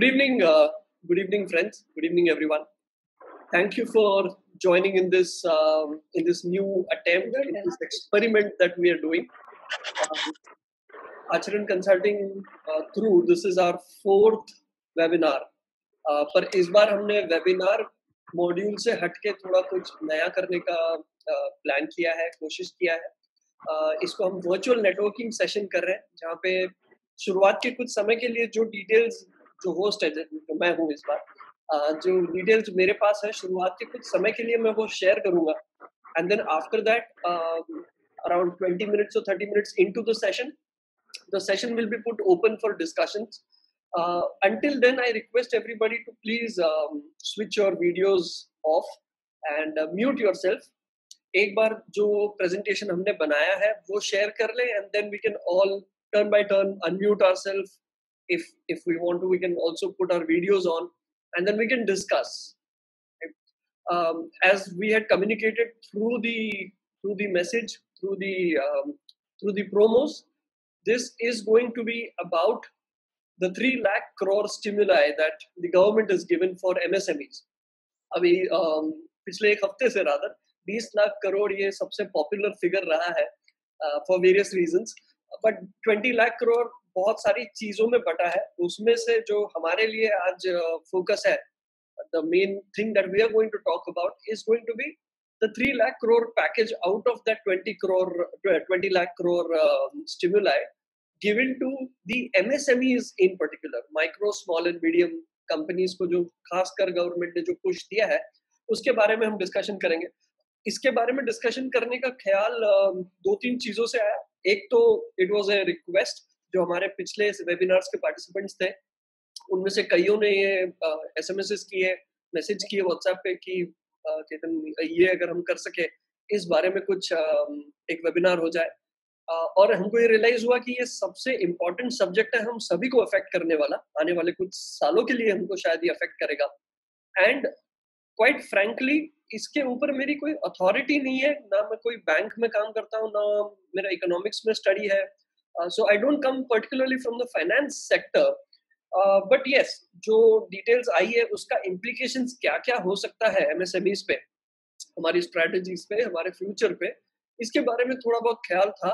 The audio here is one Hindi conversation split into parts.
Good evening, friends. Good evening, everyone. Thank you for joining in this new attempt, in this experiment that we are doing. Acharan Consulting through this is our fourth webinar. पर इस बार हमने वेबिनार मॉड्यूल से हटके थोड़ा कुछ नया करने का प्लान किया है, कोशिश किया है. इसको हम वर्चुअल नेटवर्किंग सेशन कर रहे हैं, जहाँ पे शुरुआत के कुछ समय के लिए जो डिटेल्स, जो होस्ट है जो मैं हूँ इस बार, जो डिटेल्स मेरे पास है शुरुआत के कुछ समय के लिए मैं वो शेयर करूंगा. And then after that around 20 minutes or 30 minutes into the session will be put open for discussions. Until then, I request everybody to please switch your videos off and mute yourself. एक बार जो presentation हमने बनाया है वो share कर लें, and then we can all turn by turn unmute ourselves. If we want to, we can also put our videos on, and then we can discuss. As we had communicated through the message, through the promos, this is going to be about the 3 lakh crore stimuli that the government has given for MSMEs. अभी पिछले एक हफ्ते से rather 20 लाख करोड़ ये सबसे पॉपुलर फिगर रहा है for various reasons, but 20 lakh crore बहुत सारी चीजों में बटा है. उसमें से जो हमारे लिए आज फोकस है, the main thing that we are going to talk about is going to be the 3 lakh crore package out of that 20 lakh crore stimuli given to the MSMEs in particular, micro, small and medium companies को जो खासकर गवर्नमेंट ने जो पुश दिया है, उसके बारे में हम डिस्कशन करेंगे. इसके बारे में डिस्कशन करने का ख्याल 2-3 चीजों से आया. एक तो इट वाज ए रिक्वेस्ट, जो हमारे पिछले वेबिनार्स के पार्टिसिपेंट्स थे उनमें से कईयों ने ये एसएमएस किए, मैसेज किए व्हाट्सएप पे कि चेतन ये अगर हम कर सके इस बारे में कुछ एक वेबिनार हो जाए. और हमको ये रियलाइज हुआ कि ये सबसे इम्पोर्टेंट सब्जेक्ट है, हम सभी को अफेक्ट करने वाला, आने वाले कुछ सालों के लिए हमको शायद ये अफेक्ट करेगा. एंड क्वाइट फ्रैंकली इसके ऊपर मेरी कोई अथॉरिटी नहीं है, ना मैं कोई बैंक में काम करता हूँ, ना मेरा इकोनॉमिक्स में स्टडी है. So I don't come particularly from the finance sector, but yes, जो डिटेल्स आई है उसका इम्प्लीकेशंस क्या क्या हो सकता है एमएसएमईज पे, हमारी स्ट्रेटजीज पे, हमारे फ्यूचर पे, इसके बारे में थोड़ा बहुत ख्याल था.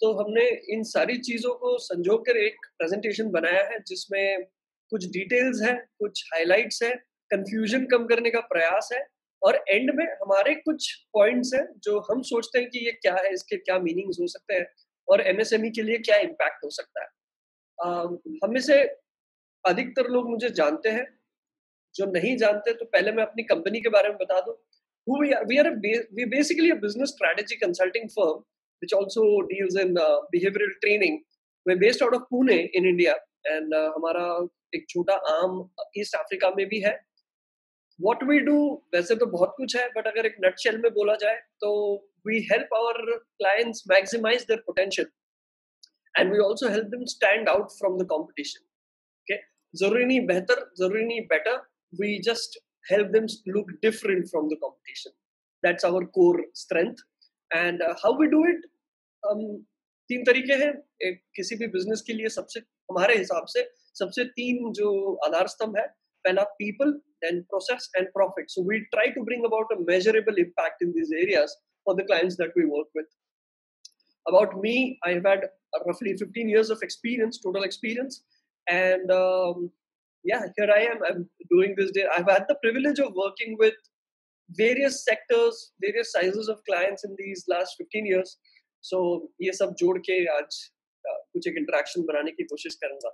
तो हमने इन सारी चीजों को संजो कर एक प्रेजेंटेशन बनाया है जिसमें कुछ डिटेल्स है, कुछ हाइलाइट्स है, कंफ्यूजन कम करने का प्रयास है, और एंड में हमारे कुछ पॉइंट्स हैं जो हम सोचते हैं कि ये क्या है, इसके क्या मीनिंग्स हो सकते हैं और एमएसएमई के लिए क्या इम्पैक्ट हो सकता है. हम में से अधिकतर लोग मुझे जानते हैं, जो नहीं जानते तो पहले मैं अपनी कंपनी के बारे में बता दूं. We basically a business strategy consulting firm which also deals in behavioral training. We're based out of Pune in India, and हमारा एक छोटा आर्म ईस्ट अफ्रीका में भी है. What we do वैसे तो बहुत कुछ है, but अगर एक नटशेल में बोला जाए तो we help our clients maximize their potential, and we also help them stand out from the competition. Okay, जरूरी नहीं बेहतर, जरूरी नहीं better, we just help them look different from the competition. That's our core strength. And how we do it? 3 तरीके हैं. एक किसी भी बिजनेस के लिए सबसे, हमारे हिसाब से सबसे 3 जो आधार स्तंभ है. पहला people, then process and profit. So we try to bring about a measurable impact in these areas for the clients that we work with. About me, I have had roughly 15 years of experience, total experience, and yeah, here I am. I'm doing this day. I've had the privilege of working with various sectors, various sizes of clients in these last 15 years. So ये सब जोड़ के आज कुछ एक इंटरेक्शन बनाने की कोशिश करूंगा.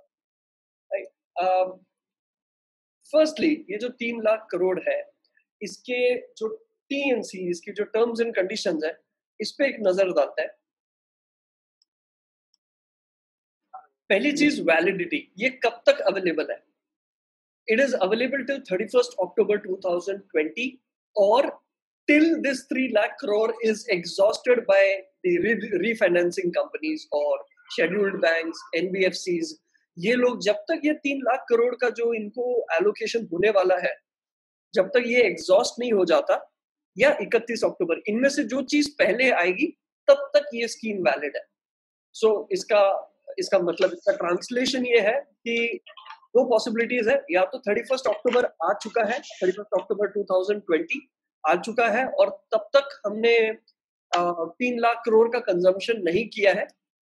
फर्स्टली ये जो 3 लाख करोड़ है, इसके जो टीएनसी, इसकी जो टर्म्स एंड कंडीशंस है, इस पे एक नजर डालता है. पहली चीज वैलिडिटी, ये कब तक अवेलेबल है? It is available till 31st October 2020, or till this 3 lakh crore is exhausted by the refinancing companies or scheduled banks, NBFCs. ये लोग जब तक ये 3 लाख करोड़ का जो इनको एलोकेशन होने वाला है, जब तक ये एग्जॉस्ट नहीं हो जाता, या 31 अक्टूबर, इनमें से जो चीज पहले आएगी तब तक ये स्कीम वैलिड है. सो इसका मतलब, इसका ट्रांसलेशन ये है कि दो पॉसिबिलिटीज है, या तो 31 अक्टूबर आ चुका है, 31 अक्टूबर 2020 आ चुका है और तब तक हमने 3 लाख करोड़ का कंजम्पशन नहीं किया है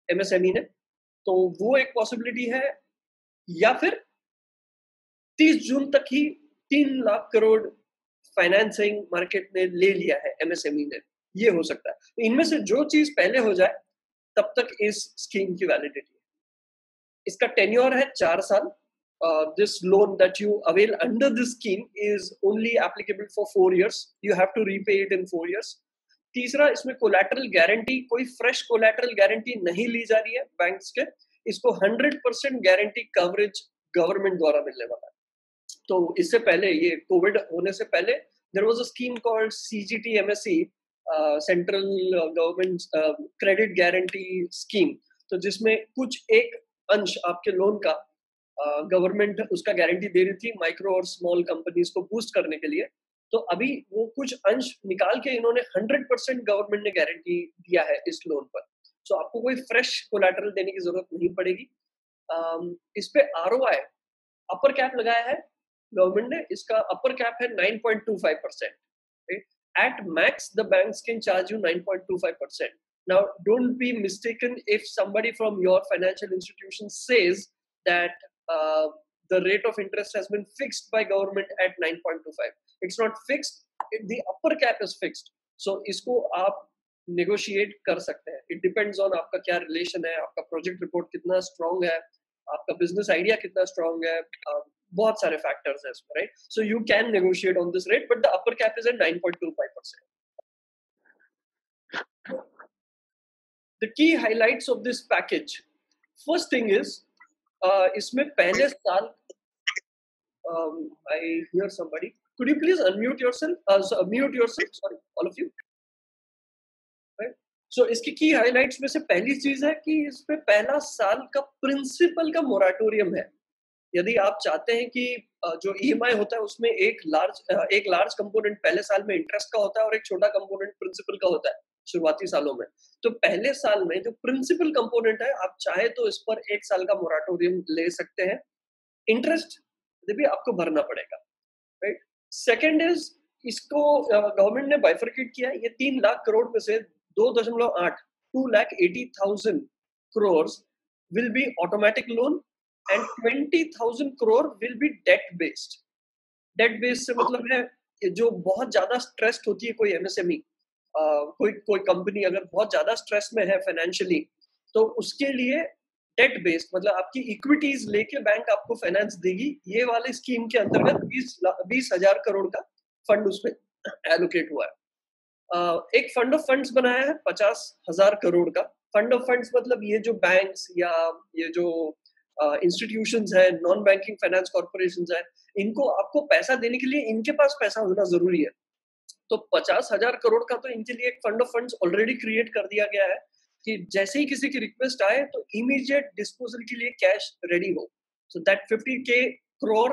एमएसएमई ने, तो वो एक पॉसिबिलिटी है, या फिर 30 जून तक ही 3 लाख करोड़ फाइनेंसिंग मार्केट ने ले लिया है एमएसएमई ने, ये हो सकता है। तो इनमें से जो चीज पहले हो जाए तब तक इस स्कीम की वैलिडिटी है। इसका टेन्योर है 4 साल। This loan that you avail under this scheme is only applicable for 4 years. You have to repay it in 4 years. तीसरा, इसमें कोलैटरल गारंटी, कोई फ्रेश कोलैटरल गारंटी नहीं ली जा रही है बैंक्स के। इसको 100% गारंटी कवरेज गवर्नमेंट द्वारा मिलने वाला है। तो इससे पहले, ये कोविड होने से पहले, there was a scheme called CGTMSE, central government credit guarantee scheme, तो जिसमें कुछ एक अंश आपके लोन का गवर्नमेंट उसका गारंटी दे रही थी माइक्रो और स्मॉल कंपनीज को बूस्ट करने के लिए। तो अभी वो कुछ अंश निकाल के इन्होंने 100% गवर्नमेंट ने गारंटी दिया है इस लोन पर। सो आपको कोई फ्रेश कोलैटरल देने की जरूरत नहीं पड़ेगी। इस पे आरओआई अपर कैप लगाया है गवर्नमेंट ने। इसका अपर कैप है 9.25%। At max, the banks can charge you 9.25%. Now, don't be mistaken if somebody from your financial institution says that the rate of interest has been fixed by government at 9.25. It's not fixed. The upper cap is fixed. So, इसको आप negotiate कर सकते हैं. It depends on आपका क्या relation है, आपका project report कितना strong है, आपका business idea कितना strong है, बहुत सारे factors हैं इसमें, right? So you can negotiate on this rate, but the upper cap is at 9.25%. The key highlights of this package. First thing is, इसमें पहले साल, I hear somebody. Could you please unmute yourself? Mute yourself. Sorry, all of you. Right? So इसकी key highlights में से पहली चीज है कि इसमें पहला साल का प्रिंसिपल का मोराटोरियम है। यदि आप चाहते हैं कि जो ईएमआई होता है उसमें एक लार्ज कंपोनेंट पहले साल में इंटरेस्ट का होता है और एक छोटा कंपोनेंट प्रिंसिपल का होता है शुरुआती सालों में, तो पहले साल में जो प्रिंसिपल कंपोनेंट है, आप चाहे तो इस पर 1 साल का मोराटोरियम ले सकते हैं। इंटरेस्ट भी आपको भरना पड़ेगा, राइट। सेकेंड इज, इसको गवर्नमेंट ने बाइफरकेट किया। ये 3 लाख करोड़ में से 2.8 2,80,000 crore will be automatic loan and 20,000 crore will be debt based. Debt based से मतलब है जो बहुत ज्यादा स्ट्रेस्ड होती है कोई एमएसएमई, कोई कंपनी अगर बहुत ज्यादा स्ट्रेस में है फाइनेंशियली, तो उसके लिए डेट बेस्ड मतलब आपकी इक्विटीज लेके बैंक आपको फाइनेंस देगी। ये वाले स्कीम के अंतर्गत 20,000 करोड़ का फंड उसमें एलोकेट हुआ है। एक फंड ऑफ फंड्स बनाया है 50,000 करोड़ का। फंड ऑफ फंड्स मतलब ये जो बैंक्स या ये जो इंस्टीट्यूशंस है, नॉन बैंकिंग फाइनेंस कॉर्पोरेशंस है, इनको आपको पैसा देने के लिए इनके पास पैसा होना जरूरी है। तो 50,000 करोड़ का तो इनके लिए एक fund of funds already create कर दिया गया है कि जैसे ही किसी की रिक्वेस्ट आए तो इमीडिएट डिस्पोजल के लिए कैश रेडी हो। So that 50K crore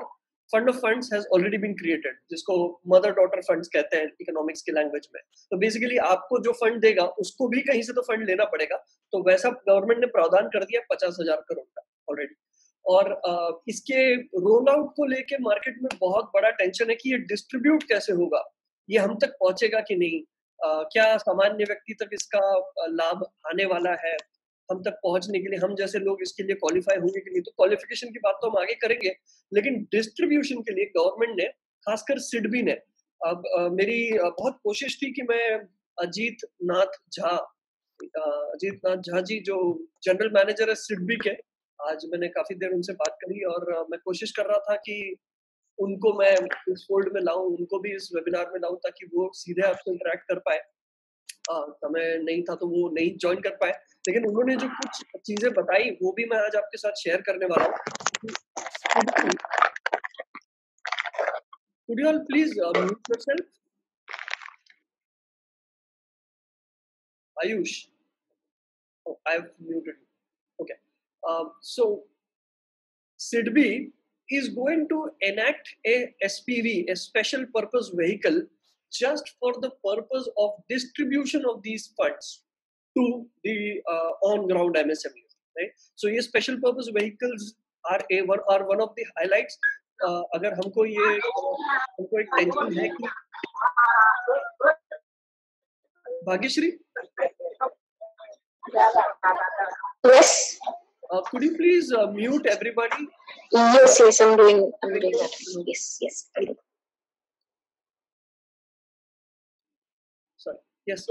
fund of funds has already been created, जिसको मदर डॉटर फंड्स कहते हैं इकोनॉमिक्स की लैंग्वेज में। तो बेसिकली आपको जो फंड देगा उसको भी कहीं से तो फंड लेना पड़ेगा, तो वैसा गवर्नमेंट ने प्रावधान कर दिया 50,000 करोड़ का ऑलरेडी। और इसके रोल आउट को लेके मार्केट में बहुत बड़ा टेंशन है कि ये डिस्ट्रीब्यूट कैसे होगा, ये हम तक पहुंचेगा कि नहीं, क्या सामान्य व्यक्ति तक इसका लाभ आने वाला है, हम तक पहुंचने के लिए हम जैसे लोग इसके लिए क्वालिफाई होंगे कि नहीं। तो क्वालिफिकेशन की बात तो हम आगे करेंगे, लेकिन डिस्ट्रीब्यूशन के लिए गवर्नमेंट ने, खासकर सिडबी ने, अब मेरी बहुत कोशिश थी कि मैं अजीत नाथ झा जी जो जनरल मैनेजर है सिडबी के, आज मैंने काफी देर उनसे बात करी और मैं कोशिश कर रहा था कि उनको मैं इस फोल्ड में लाऊं, उनको भी इस वेबिनार में लाऊं, ताकि वो सीधे आपसे इंटरेक्ट कर पाए। समय नहीं था तो वो नहीं ज्वाइन कर पाए, लेकिन उन्होंने जो कुछ चीजें बताई वो भी मैं आज आपके साथ शेयर करने वाला हूँ। Could you all please mute yourself? Ayush. Oh, I've muted you. Okay. So SIDBI is going to enact a SPV, a special purpose vehicle, just for the purpose of distribution of these funds to the on-ground MSMEs, right? So ये special purpose vehicles are one of the highlights. अगर हमको एक टेंशन है कि Bhagyashree, Yes. Could you please mute everybody? Yes, I'm doing that. Yes. Sorry. Yes.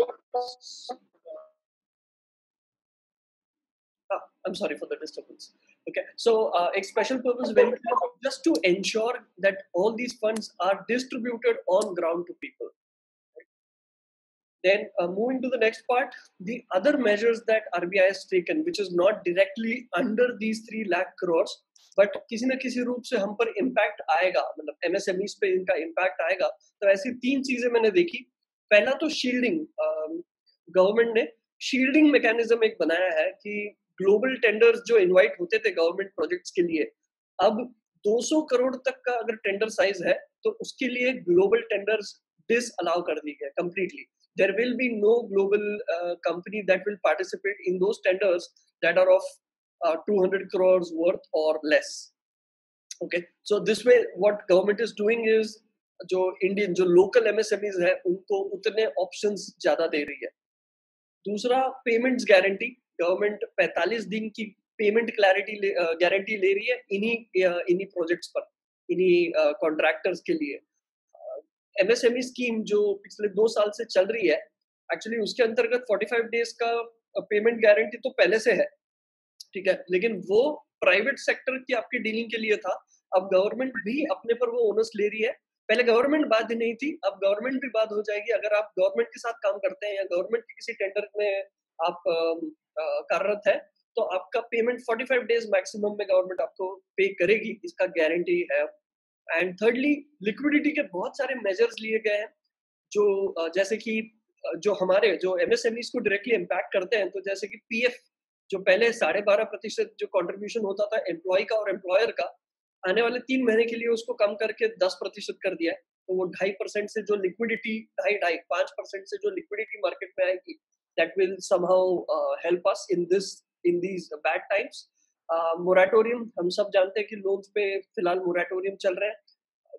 I'm sorry for the disturbance. Okay, so a special purpose vehicle just to ensure that all these funds are distributed on ground to people. Then moving to the next part, the other measures that RBI has taken, which is not directly under these 3 lakh crores, but किसी न किसी रूप से हम पर impact आएगा, मतलब MSMEs पे इनका impact आएगा. तो ऐसी 3 चीजें मैंने देखी. पहला तो shielding, गवर्नमेंट ने शील्डिंग मैकेनिज्म एक बनाया है कि ग्लोबल टेंडर्स जो इनवाइट होते थे गवर्नमेंट प्रोजेक्ट्स के लिए, अब 200 करोड़ तक का अगर टेंडर साइज है तो उसके लिए ग्लोबल टेंडर्स डिसअलाउ कर दी गए completely. There will be no global company that will participate in those tenders that are of 200 crores worth or less. Okay, so this way what government is doing is जो local MSMEs है उनको उतने options ज्यादा दे रही है. दूसरा, पेमेंट्स गारंटी. गवर्नमेंट 45 दिन की पेमेंट गारंटी ले रही है इन्हीं प्रोजेक्ट्स पर, इन्हीं कॉन्ट्रैक्टर्स के लिए. MSME स्कीम जो पिछले 2 साल से चल रही है, एक्चुअली उसके अंतर्गत 45 डेज का पेमेंट गारंटी तो पहले से है, ठीक है, लेकिन वो प्राइवेट सेक्टर की आपकी डीलिंग के लिए था. अब गवर्नमेंट भी अपने पर वो ओनर्स ले रही है. पहले गवर्नमेंट बाध्य नहीं थी, अब गवर्नमेंट भी बाध्य हो जाएगी. अगर आप गवर्नमेंट के साथ काम करते हैं या गवर्नमेंट के किसी टेंडर में आप कार्यरत है, तो आपका पेमेंट 45 डेज मैक्सिमम में गवर्नमेंट आपको पे करेगी, इसका गारंटी है. एंड थर्डली, लिक्विडिटी के बहुत सारे मेजर्स लिए गए हैं, जो जैसे कि जो MSMEs को डायरेक्टली इम्पैक्ट करते हैं. तो जैसे कि PF, जो पहले 12.5% जो कंट्रीब्यूशन होता था एम्प्लॉय का और एम्प्लॉयर का, आने वाले 3 महीने के लिए उसको कम करके 10% कर दिया है. तो वो 2.5% से जो लिक्विडिटी 5% से जो लिक्विडिटी मार्केट में आएगी, that will somehow help us in these bad times. Moratorium, हम सब जानते हैं कि लोन्स पे फिलहाल मोरेटोरियम चल रहे हैं.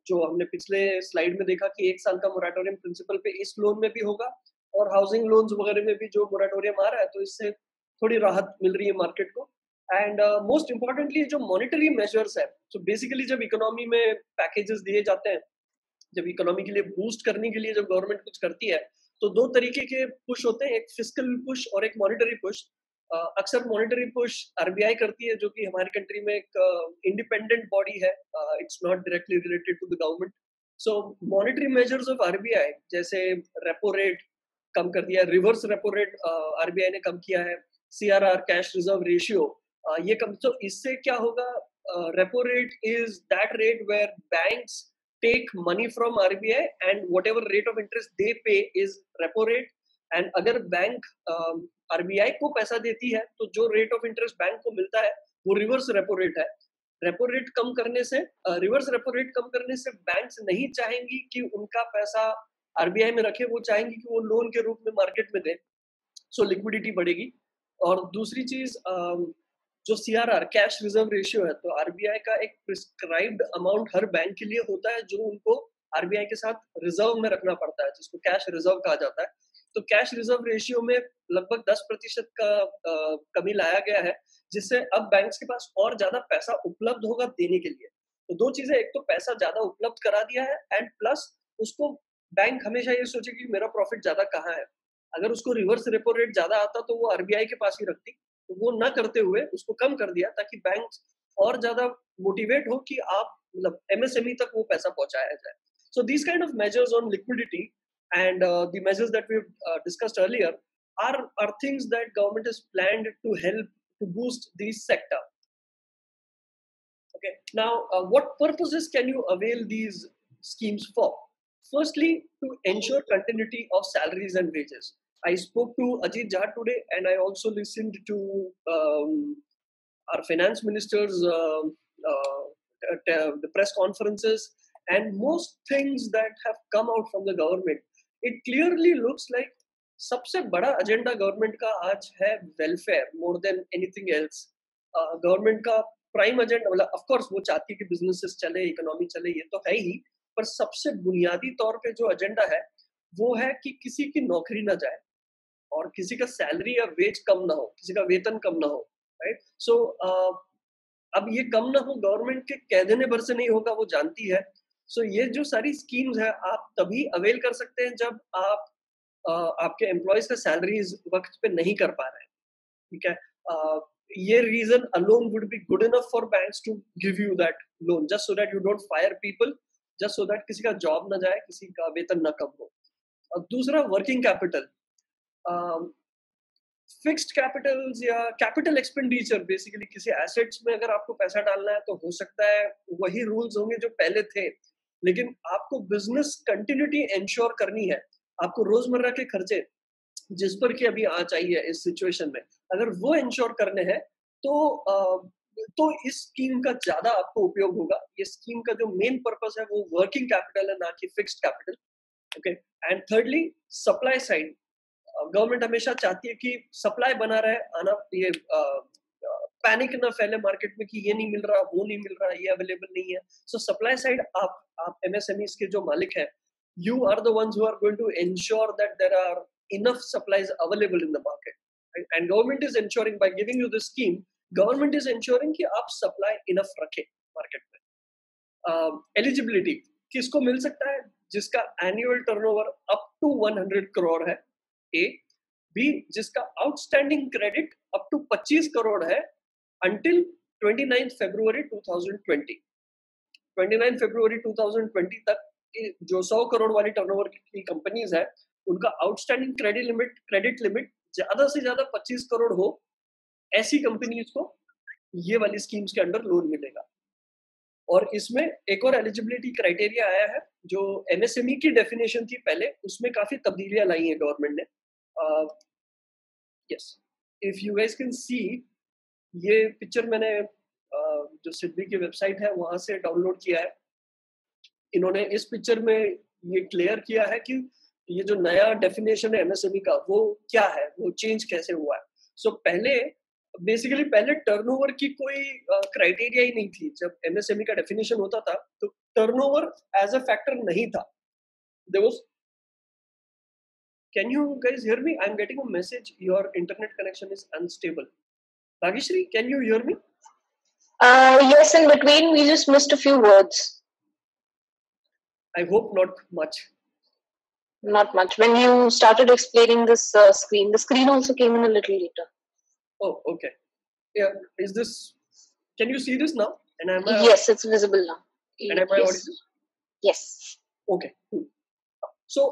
जो हमने पिछले स्लाइड में देखा कि 1 साल का मोरेटोरियम प्रिंसिपल पे इस लोन में भी होगा, और हाउसिंग लोन्स वगैरह में भी जो मोरेटोरियम आ रहा है, तो इससे थोड़ी राहत मिल रही है मार्केट को. एंड मोस्ट इम्पोर्टेंटली जो मॉनेटरी मेजर्स है, तो बेसिकली जब इकोनॉमी में पैकेजेस दिए जाते हैं, जब इकोनॉमी के लिए बूस्ट करने के लिए जब गवर्नमेंट कुछ करती है, तो 2 तरीके के पुश होते हैं, एक फिस्कल पुश और एक मॉनेटरी पुश. अक्सर मॉनेटरी पुश RBI करती है, जो कि हमारी कंट्री में एक इंडिपेंडेंट बॉडी है. It's not directly related to the government. So monetary measures of RBI, जैसे रेपो रेट कम कर दिया, रिवर्स रेपो रेट RBI ने कम किया है, CRR कैश रिजर्व रेशियो ये कम. तो इससे क्या होगा, repo rate is that rate where banks take money from RBI and whatever rate of interest they pay is repo rate. And अगर बैंक RBI को पैसा देती है, तो जो रेट ऑफ इंटरेस्ट बैंक को मिलता है वो रिवर्स रेपो रेट है. रेपो रेट कम करने से, रिवर्स रेपो रेट कम करने से बैंक्स नहीं चाहेंगी कि उनका पैसा RBI में रखे, वो चाहेंगी कि वो लोन के रूप में मार्केट में दे. सो लिक्विडिटी बढ़ेगी. और दूसरी चीज, जो CRR कैश रिजर्व रेशियो है, तो RBI का एक प्रिस्क्राइब्ड अमाउंट हर बैंक के लिए होता है, जो उनको RBI के साथ रिजर्व में रखना पड़ता है, जिसको कैश रिजर्व कहा जाता है. तो कैश रिजर्व रेशियो में लगभग 10% का कमी लाया गया है, जिससे अब बैंक्स के पास और ज्यादा पैसा उपलब्ध होगा देने के लिए. तो 2 चीजें, एक तो पैसा ज्यादा उपलब्ध करा दिया है, एंड प्लस उसको बैंक हमेशा ये सोचे कि मेरा प्रॉफिट ज्यादा कहाँ है. अगर उसको रिवर्स रेपो रेट ज्यादा आता तो वो RBI के पास ही रखती, तो वो ना करते हुए उसको कम कर दिया, ताकि बैंक और ज्यादा मोटिवेट हो कि आप मतलब MSME तक वो पैसा पहुंचाया जाए. So these kind of measures on liquidity and the measures that we've discussed earlier are things that government has planned to help to boost this sector. Okay, now what purposes can you avail these schemes for? Firstly, to ensure continuity of salaries and wages. I spoke to Ajit Jha today, and I also listened to our finance minister's the press conferences, and most things that have come out from the government. It clearly looks like सबसे बड़ा एजेंडा गवर्नमेंट का आज है welfare more than anything else. Government का प्राइम एजेंडा, मतलब ऑफ कोर्स वो चाहती है कि बिजनेसेस चले, इकोनॉमी चले, ये तो है ही, पर सबसे बुनियादी तौर पे जो एजेंडा है वो है कि किसी की नौकरी ना जाए और किसी का सैलरी या वेज कम ना हो, किसी का वेतन कम ना हो, राइट? सो अब ये कम ना हो गवर्नमेंट के कह देने भर से नहीं होगा, वो जानती है। सो ये जो सारी स्कीम्स है आप तभी अवेल कर सकते हैं जब आप आपके एम्प्लॉयज का सैलरीज वक्त पे नहीं कर पा रहे हैं, ठीक है? ये reason alone would be good enough for banks to give you that loan, just so that you don't fire people, just so that किसी का जॉब ना जाए, किसी का वेतन ना कम हो। और दूसरा वर्किंग कैपिटल, फिक्स्ड कैपिटल्स या कैपिटल एक्सपेंडिचर, बेसिकली किसी एसेट्स में अगर आपको पैसा डालना है तो हो सकता है वही रूल्स होंगे जो पहले थे, लेकिन आपको बिजनेस कंटिन्यूटी इंश्योर करनी है, आपको रोजमर्रा के खर्चे जिस पर कि अभी आ चाहिए इस सिचुएशन में, अगर वो इंश्योर करने हैं तो इस स्कीम का ज्यादा आपको उपयोग होगा। ये स्कीम का जो मेन पर्पस है वो वर्किंग कैपिटल है, ना कि fixed capital. Okay, and thirdly supply side, government हमेशा चाहती है कि सप्लाई बना रहे, आना ये पैनिक ना फैले मार्केट में कि ये नहीं मिल रहा, वो नहीं मिल रहा, ये अवेलेबल नहीं है। सो सप्लाई साइड आप एमएसएमईज के जो मालिक हैं, you are the ones who are going to ensure that there are enough supplies available in the market, right? And government is ensuring, by giving you this scheme, government is ensuring कि आप supply enough रखें market में। Eligibility किसको मिल सकता है? जिसका annual turnover up to 100 crore है, A, B, जिसका outstanding credit up to 25 crore है until 29 February 2020। 29 February 2020 तक जो 100 करोड़ वाली टर्नओवर की कंपनीज है, उनका आउटस्टैंडिंग क्रेडिट लिमिट ज्यादा से ज्यादा 25 करोड़ हो, ऐसी कंपनीज को ये वाली स्कीम्स के अंडर लोन मिलेगा। और इसमें एक और एलिजिबिलिटी क्राइटेरिया आया है, जो एमएसएमई की डेफिनेशन थी पहले, उसमें काफी तब्दीलियां लाई है गवर्नमेंट ने। Yes, if you guys can see, ये पिक्चर मैंने जो सिडबी की वेबसाइट है वहां से डाउनलोड किया है। इन्होंने इस पिक्चर में ये क्लियर किया है कि ये जो नया डेफिनेशन है एमएसएमई का वो क्या है, वो चेंज कैसे हुआ है। सो बेसिकली पहले टर्नओवर की कोई क्राइटेरिया ही नहीं थी। जब एमएसएमई का डेफिनेशन होता था तो टर्नओवर एज अ फैक्टर नहीं था। There was, can you guys hear me? I am getting a message, your internet connection is unstable. Bhagyashree, can you hear me? Yes, in between we just missed a few words. I hope not much. Not much. When you started explaining this screen, the screen also came in a little later. Oh, okay. Yeah, is this? Can you see this now? And am I? Yes, it's visible now. And am I audible? Yes. Okay. So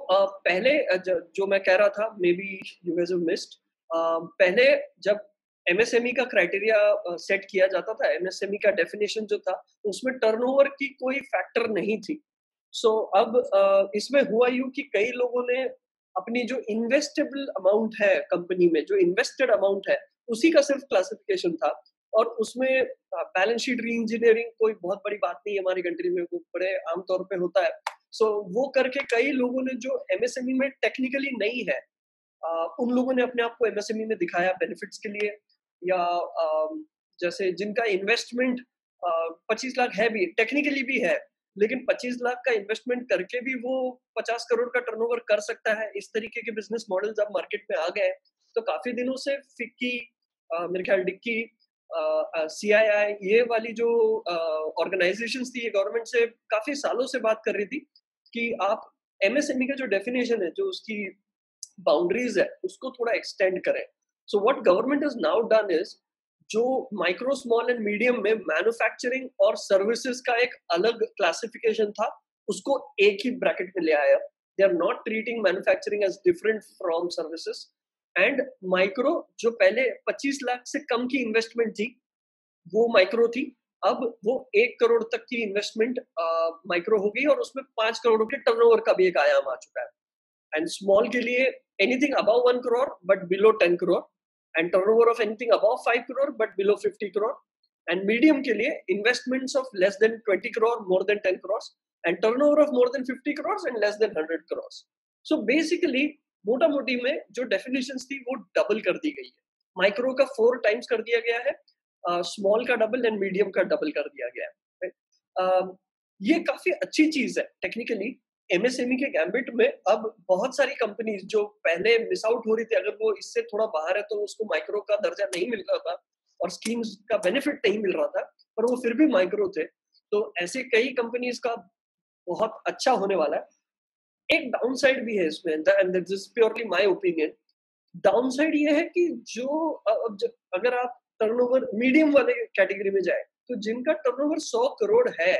पहले जो मैं कह रहा था, maybe you guys have missed. पहले जब एमएसएमई का क्राइटेरिया सेट किया जाता था, एमएसएमई का डेफिनेशन जो था उसमें टर्नओवर की कोई फैक्टर नहीं थी। सो अब इसमें हुआ यूं कि कई लोगों ने अपनी जो इन्वेस्टेबल अमाउंट है कंपनी में, जो इन्वेस्टेड अमाउंट है, उसी का सिर्फ क्लासिफिकेशन था। और उसमें बैलेंस शीट री इंजीनियरिंग कोई बहुत बड़ी बात नहीं है हमारी कंट्री में, वो बड़े आमतौर पे होता है। सो वो करके कई लोगों ने जो एमएसएमई में टेक्निकली नहीं है, उन लोगों ने अपने आप को एमएसएमई में दिखाया बेनिफिट्स के लिए, या जैसे जिनका इन्वेस्टमेंट 25 लाख है भी, टेक्निकली भी है, लेकिन 25 लाख का इन्वेस्टमेंट करके भी वो 50 करोड़ का टर्नओवर कर सकता है। इस तरीके के बिजनेस मॉडल्स अब मार्केट में आ गए। तो काफी दिनों से फिक्की, मेरे ख्याल डिक्की, सीआईआई, ये वाली जो ऑर्गेनाइजेशंस थी, ये गवर्नमेंट से काफी सालों से बात कर रही थी कि आप एमएसएमई का जो डेफिनेशन है, जो उसकी बाउंड्रीज है, उसको थोड़ा एक्सटेंड करें। So what government has now done is, जो माइक्रो स्मॉल एंड मीडियम में मैन्युफैक्चरिंग और सर्विसेज का एक अलग क्लासिफिकेशन था, उसको एक ही ब्रैकेट में ले आया। They are not treating manufacturing as different from services. And micro, जो पहले 25 लाख से कम की इन्वेस्टमेंट थी वो माइक्रो थी, अब वो 1 करोड़ तक की इन्वेस्टमेंट माइक्रो हो गई, और उसमें 5 करोड़ के टर्नओवर का भी एक आयाम आ चुका है। एंड स्मॉल के लिए anything above 1 crore but below 10 crore, and turnover of anything above 5 crore but below 50 crore, and medium के लिए investments of less than 20 crore, more than 10 crores, and turnover of more than 50 crores and less than 100 crores. So basically मोटा मोटी में जो definitions थी वो डबल कर दी गई है। माइक्रो का 4 times कर दिया गया है, स्मॉल का डबल एंड मीडियम का डबल कर दिया गया है, right? ये काफी अच्छी चीज है टेक्निकली। एमएसएमई के गैम्बिट में अब बहुत सारी कंपनीज जो पहले मिस आउट हो रही थी, अगर वो इससे थोड़ा बाहर है तो उसको माइक्रो का दर्जा नहीं मिल रहा था और स्कीम्स का बेनिफिट नहीं मिल रहा था, पर वो फिर भी माइक्रो थे। तो ऐसे कई कंपनीज का बहुत अच्छा होने वाला है। एक डाउन साइड भी है इसमें, and this is purely my opinion. Down side ये है कि जो अगर आप टर्नओवर मीडियम वाले कैटेगरी में जाए, तो जिनका टर्नओवर 100 करोड़ है,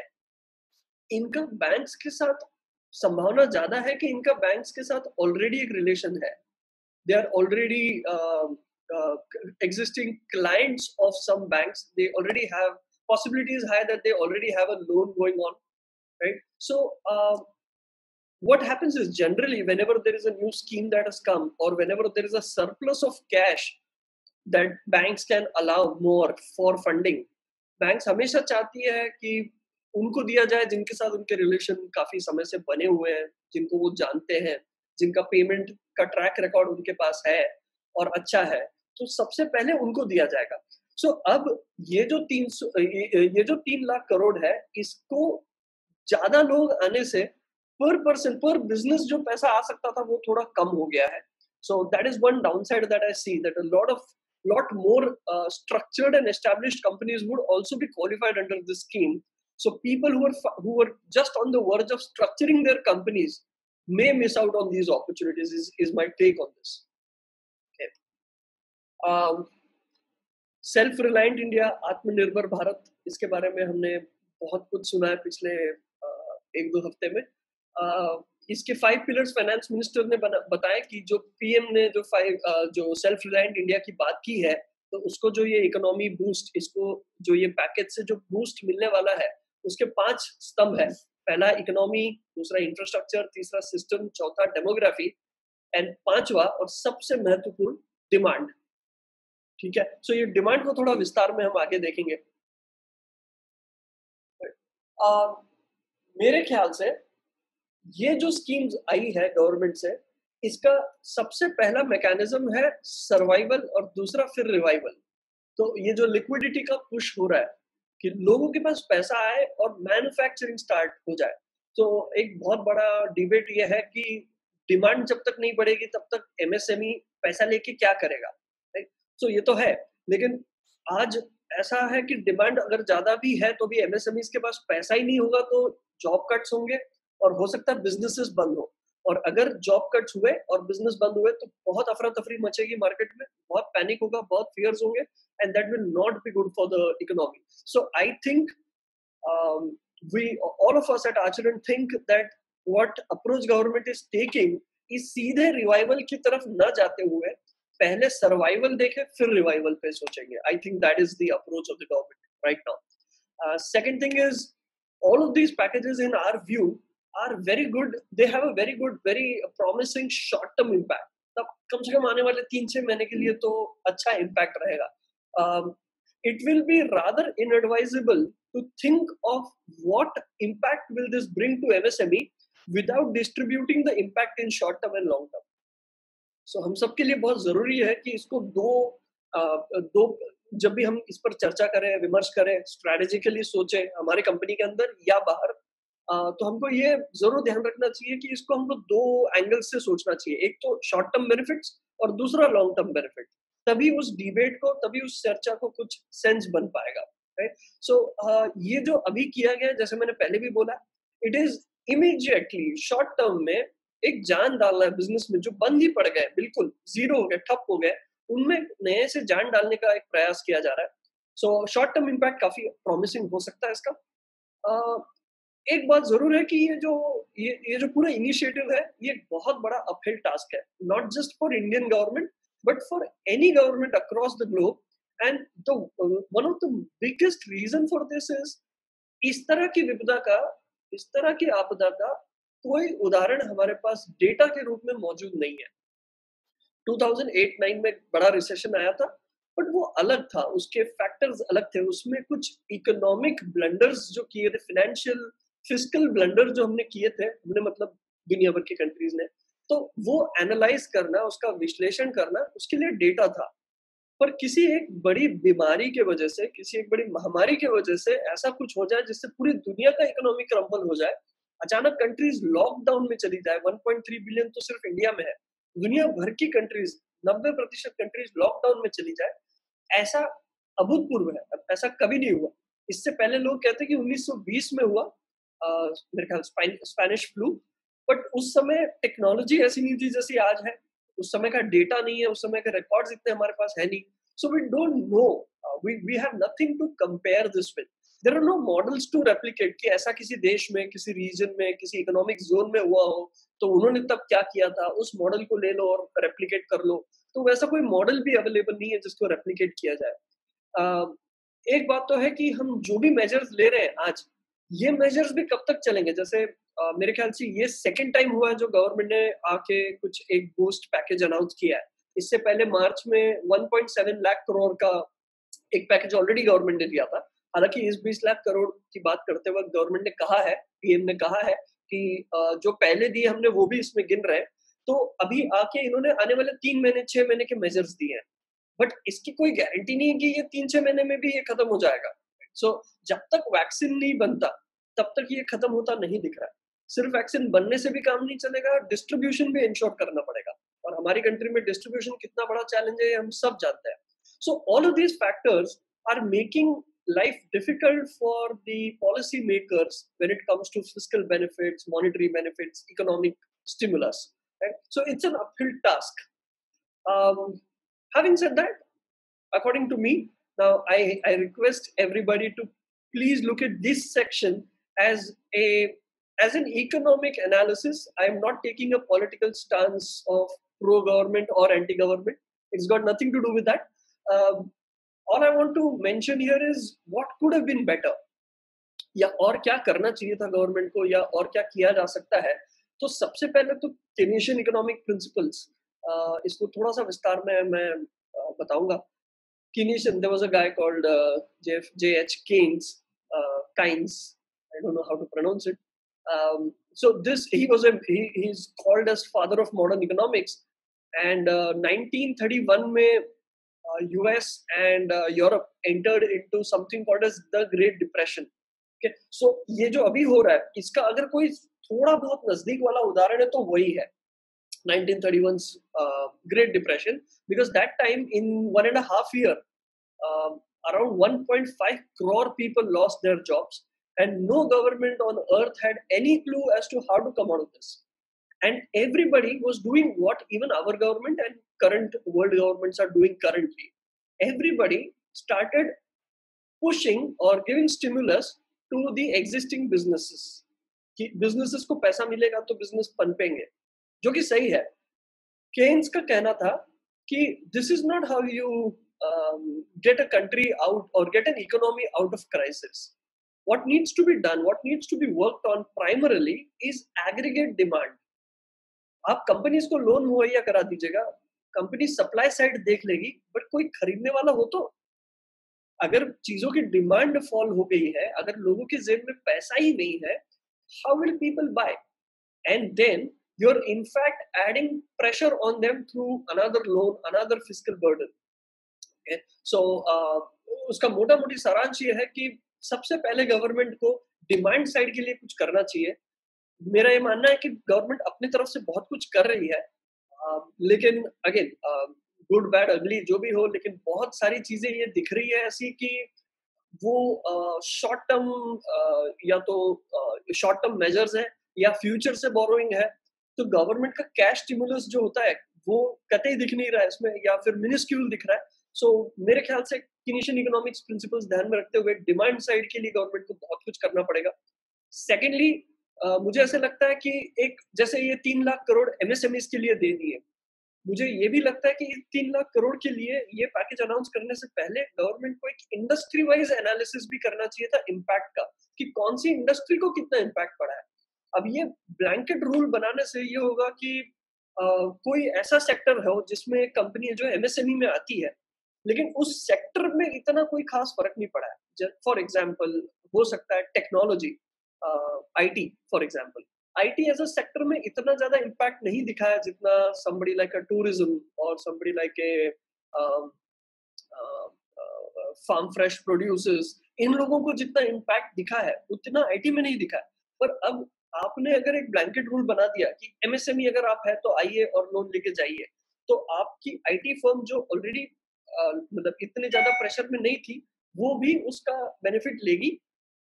इनका बैंक्स के साथ संभावना ज्यादा है कि इनका बैंक्स के साथ ऑलरेडी एक रिलेशन है। They are already existing clients of some banks. They already have possibilities high that they already have a loan going on, right? So what happens is generally whenever there is a new scheme that has come, or whenever there is a surplus of cash that banks can allow more for funding, banks हमेशा चाहती है कि उनको दिया जाए जिनके साथ उनके रिलेशन काफी समय से बने हुए हैं, जिनको वो जानते हैं, जिनका पेमेंट का ट्रैक रिकॉर्ड उनके पास है और अच्छा है, तो सबसे पहले उनको दिया जाएगा। सो अब ये जो 3 लाख करोड़ है, इसको ज्यादा लोग आने से पर पर्सन पर बिजनेस जो पैसा आ सकता था वो थोड़ा कम हो गया है। So that is one down side that I see, that a lot more structured and established companies would also be qualified under this scheme. So people who were just on the verge of structuring their companies may miss out on these opportunities. Is my take on this. Okay. Self reliant India, आत्मनिर्भर भारत, इसके बारे में हमने बहुत कुछ सुना है पिछले 1-2 हफ्ते में। इसके 5 पिलर्स फाइनेंस मिनिस्टर ने बताया कि जो पीएम ने जो सेल्फ रिलायंट इंडिया की बात की है, तो उसको जो ये इकोनॉमी बूस्ट, इसको जो ये पैकेज से जो बूस्ट मिलने वाला है, उसके 5 स्तंभ है। पहला इकोनॉमी, दूसरा इंफ्रास्ट्रक्चर, तीसरा सिस्टम, चौथा डेमोग्राफी, एंड 5वां और सबसे महत्वपूर्ण डिमांड। ठीक है, सो ये डिमांड को थोड़ा विस्तार में हम आगे देखेंगे। मेरे ख्याल से ये जो स्कीम्स आई है गवर्नमेंट से, इसका सबसे पहला मैकेनिज्म है सर्वाइवल और दूसरा फिर रिवाइवल। तो ये जो लिक्विडिटी का पुश हो रहा है कि लोगों के पास पैसा आए और मैन्युफैक्चरिंग स्टार्ट हो जाए। तो एक बहुत बड़ा डिबेट ये है कि डिमांड जब तक नहीं बढ़ेगी तब तक एमएसएमई पैसा लेके क्या करेगा, राइट? सो ये तो है, लेकिन आज ऐसा है कि डिमांड अगर ज्यादा भी है तो भी एमएसएमईज के पास पैसा ही नहीं होगा, तो जॉब कट्स होंगे और हो सकता है बिजनेसेस बंद हो। और अगर जॉब कट्स हुए और बिजनेस बंद हुए तो बहुत अफरा तफरी मचेगी मार्केट में, बहुत पैनिक होगा, बहुत फियर्स होंगे, and that will not be good for the economy. So I think we all of us at Acharan think that what approach government is taking is सीधे रिवाइवल की तरफ न जाते हुए पहले सर्वाइवल देखे फिर रिवाइवल पे सोचेंगे। I think that is the approach of the government right now. Second thing is, all of these packages in our view are very good. They have a very good, very promising short-term impact. तब कम से कम आने वाले 3-6 महीने के लिए तो अच्छा इम्पैक्ट रहेगा। It will be rather inadvisable to think of what impact will this bring to MSME without distributing the impact in short term and long term. So हम सबके लिए बहुत जरूरी है कि इसको दो जब भी हम इस पर चर्चा करें, विमर्श करें, स्ट्रेटेजिकली सोचें हमारे कंपनी के अंदर या बाहर, तो हमको ये जरूर ध्यान रखना चाहिए कि इसको हमको 2 एंगल्स से सोचना चाहिए। एक तो शॉर्ट टर्म बेनिफिट्स और दूसरा लॉन्ग टर्म बेनिफिट। तभी उस डिबेट को, तभी उस चर्चा को कुछ सेंस बन पाएगा, राइट? सो ये जो अभी किया गया, जैसे मैंने पहले भी बोला, it is immediately short term में एक जान डालना है बिजनेस में जो बंद ही पड़ गए, बिल्कुल जीरो हो गए, ठप हो गए, उनमें नए से जान डालने का एक प्रयास किया जा रहा है। सो शॉर्ट टर्म इम्पैक्ट काफी प्रॉमिसिंग हो सकता है इसका। एक बात जरूर है कि ये जो पूरा इनिशिएटिव है, ये बहुत बड़ा अपहिल टास्क है, not just for Indian government but for any government across the globe. And one of the biggest reason for this is इस तरह की विपदा का, इस तरह की आपदा का कोई उदाहरण हमारे पास डेटा के रूप में मौजूद नहीं है। 2008-9 में बड़ा रिसेशन आया था, बट वो अलग था, उसके फैक्टर्स अलग थे, उसमें कुछ इकोनॉमिक ब्लंडर्स जो किए थे, फिनेंशियल फिस्कल ब्लंडर जो हमने किए थे, हमने मतलब दुनिया भर की कंट्रीज ने, तो वो एनालाइज करना, उसका विश्लेषण करना, उसके लिए डेटा था। पर किसी एक बड़ी बीमारी के वजह से, किसी एक बड़ी महामारी के वजह से ऐसा कुछ हो जाए जिससे पूरी दुनिया का इकोनॉमी क्रम्बल हो जाए, अचानक कंट्रीज लॉकडाउन में चली जाए। 1.3 बिलियन तो सिर्फ इंडिया में है, दुनिया भर की कंट्रीज 90% कंट्रीज लॉकडाउन में चली जाए, ऐसा अभूतपूर्व है। ऐसा कभी नहीं हुआ। इससे पहले लोग कहते हैं कि 1920 में हुआ, मेरे ख्याल स्पेनिश फ्लू, बट उस समय टेक्नोलॉजी ऐसी नहीं थी जैसी आज है। उस समय का डेटा नहीं है, उस समय के रिकॉर्ड्स इतने हमारे पास है नहीं। So we don't know, we have nothing to compare this with. There are no models to replicate कि ऐसा किसी देश में, किसी रीजन में, किसी इकोनॉमिक जोन में हुआ हो तो उन्होंने तब क्या किया था, उस मॉडल को ले लो और रेप्लिकेट कर लो। तो वैसा कोई मॉडल भी अवेलेबल नहीं है जिसको रेप्लिकेट किया जाए। एक बात तो है कि हम जो भी मेजर्स ले रहे हैं आज, ये मेजर्स भी कब तक चलेंगे? जैसे मेरे ख्याल से ये सेकंड टाइम हुआ है जो गवर्नमेंट ने आके कुछ एक बूस्ट पैकेज अनाउंस किया है। इससे पहले मार्च में 1.7 लाख करोड़ का एक पैकेज ऑलरेडी गवर्नमेंट ने दिया था। हालांकि इस 20 लाख करोड़ की बात करते वक्त गवर्नमेंट ने कहा है, पीएम ने कहा है कि जो पहले दिए हमने वो भी इसमें गिन रहे हैं। तो अभी आके इन्होंने आने वाले 3 महीने 6 महीने के मेजर्स दिए हैं, बट इसकी कोई गारंटी नहीं है कि ये 3-6 महीने में भी ये खत्म हो जाएगा। सो जब तक वैक्सीन नहीं बनता तब तक ये खत्म होता नहीं दिख रहा है। सिर्फ वैक्सीन बनने से भी काम नहीं चलेगा, डिस्ट्रीब्यूशन भी इंश्योर करना पड़ेगा, और हमारी कंट्री में डिस्ट्रीब्यूशन कितना बड़ा चैलेंज है ये हम सब जानते हैं। So all of these factors are making life difficult for the policy makers when it comes to fiscal benefits, monetary benefits, economic stimulus. Right? So it's an uphill task. Having said that, according to me, now I request everybody to please look at this section as an economic analysis. I am not taking a political stance of pro-government or anti-government. It's got nothing to do with that. All I want to mention here is what could have been better, या और क्या करना चाहिए था गवर्नमेंट को, या और क्या किया जा सकता है। तो सबसे पहले तो केनिशियन इकोनॉमिक प्रिंसिपल्स, इसको थोड़ा सा विस्तार में मैं बताऊंगा। Keynesian, there was a guy called J.H. Keynes, Keynes, I don't know how to pronounce it. So he's called as father of modern economics. And 1931 में US and Europe entered into something called as the Great Depression. Okay, so ये जो अभी हो रहा है, इसका अगर कोई थोड़ा बहुत नजदीक वाला उदाहरण है तो वही है 1931's Great Depression, because that time in 1.5 year, around 1.5 crore people lost their jobs, and no government on earth had any clue as to how to come out of this. And everybody was doing what even our government and current world governments are doing currently. Everybody started pushing or giving stimulus to the existing businesses. कि businesses को पैसा मिलेगा तो business पनपेंगे, जो कि सही है। केन्स का कहना था कि this is not how you get a country out or get an economy out of crisis. What needs to be done, what needs to be worked on primarily is aggregate demand. आप कंपनीज को लोन मुहैया करा दीजिएगा, कंपनी सप्लाई साइड देख लेगी, बट कोई खरीदने वाला हो तो। अगर चीजों की डिमांड फॉल हो गई है, अगर लोगों के जेब में पैसा ही नहीं है, how will people buy? And then you're in fact adding pressure on them through another loan, another fiscal burden. Okay? So उसका मोटा मोटी सारांश ये है कि सबसे पहले गवर्नमेंट को डिमांड साइड के लिए कुछ करना चाहिए। मेरा ये मानना है कि गवर्नमेंट अपनी तरफ से बहुत कुछ कर रही है, लेकिन अगेन गुड बैड अगली जो भी हो, लेकिन बहुत सारी चीजें ये दिख रही है ऐसी कि वो शॉर्ट टर्म या तो शॉर्ट टर्म मेजर्स है या फ्यूचर से बोरोइंग है। तो गवर्नमेंट का कैश स्टिमुलस जो होता है वो कतई दिख नहीं रहा है इसमें, या फिर मिनिस्क्यूल दिख रहा है। सो मेरे ख्याल से केनिशियन इकोनॉमिक्स प्रिंसिपल्स ध्यान में रखते हुए डिमांड साइड के लिए गवर्नमेंट को बहुत कुछ करना पड़ेगा। सेकेंडली, मुझे ऐसे लगता है कि एक जैसे ये 3 लाख करोड़ एमएसएमईज के लिए दे दिए, मुझे ये भी लगता है कि 3 लाख करोड़ के लिए ये पैकेज अनाउंस करने से पहले गवर्नमेंट को एक इंडस्ट्री वाइज एनालिसिस भी करना चाहिए था इम्पैक्ट का, कि कौन सी इंडस्ट्री को कितना इम्पैक्ट पड़ा है। अब ये ब्लैंकेट रूल बनाने से ये होगा कि कोई ऐसा सेक्टर हो जिसमें कंपनी जो एमएसएमई में आती है, लेकिन उस सेक्टर में इतना कोई खास फर्क नहीं पड़ा है। फॉर एग्जाम्पल हो सकता है technology, IT for example, IT as a sector में इतना ज्यादा इम्पैक्ट नहीं दिखाया जितना somebody like a tourism or somebody like a farm fresh producers, इन लोगों को जितना इम्पैक्ट दिखा है उतना आईटी में नहीं दिखा है। पर अब आपने अगर एक ब्लैंकेट रूल बना दिया कि एमएसएमई अगर आप है तो आइए और लोन लेके जाइए, तो आपकी आईटी फर्म जो ऑलरेडी मतलब इतने ज्यादा प्रेशर में नहीं थी, वो भी उसका बेनिफिट लेगी।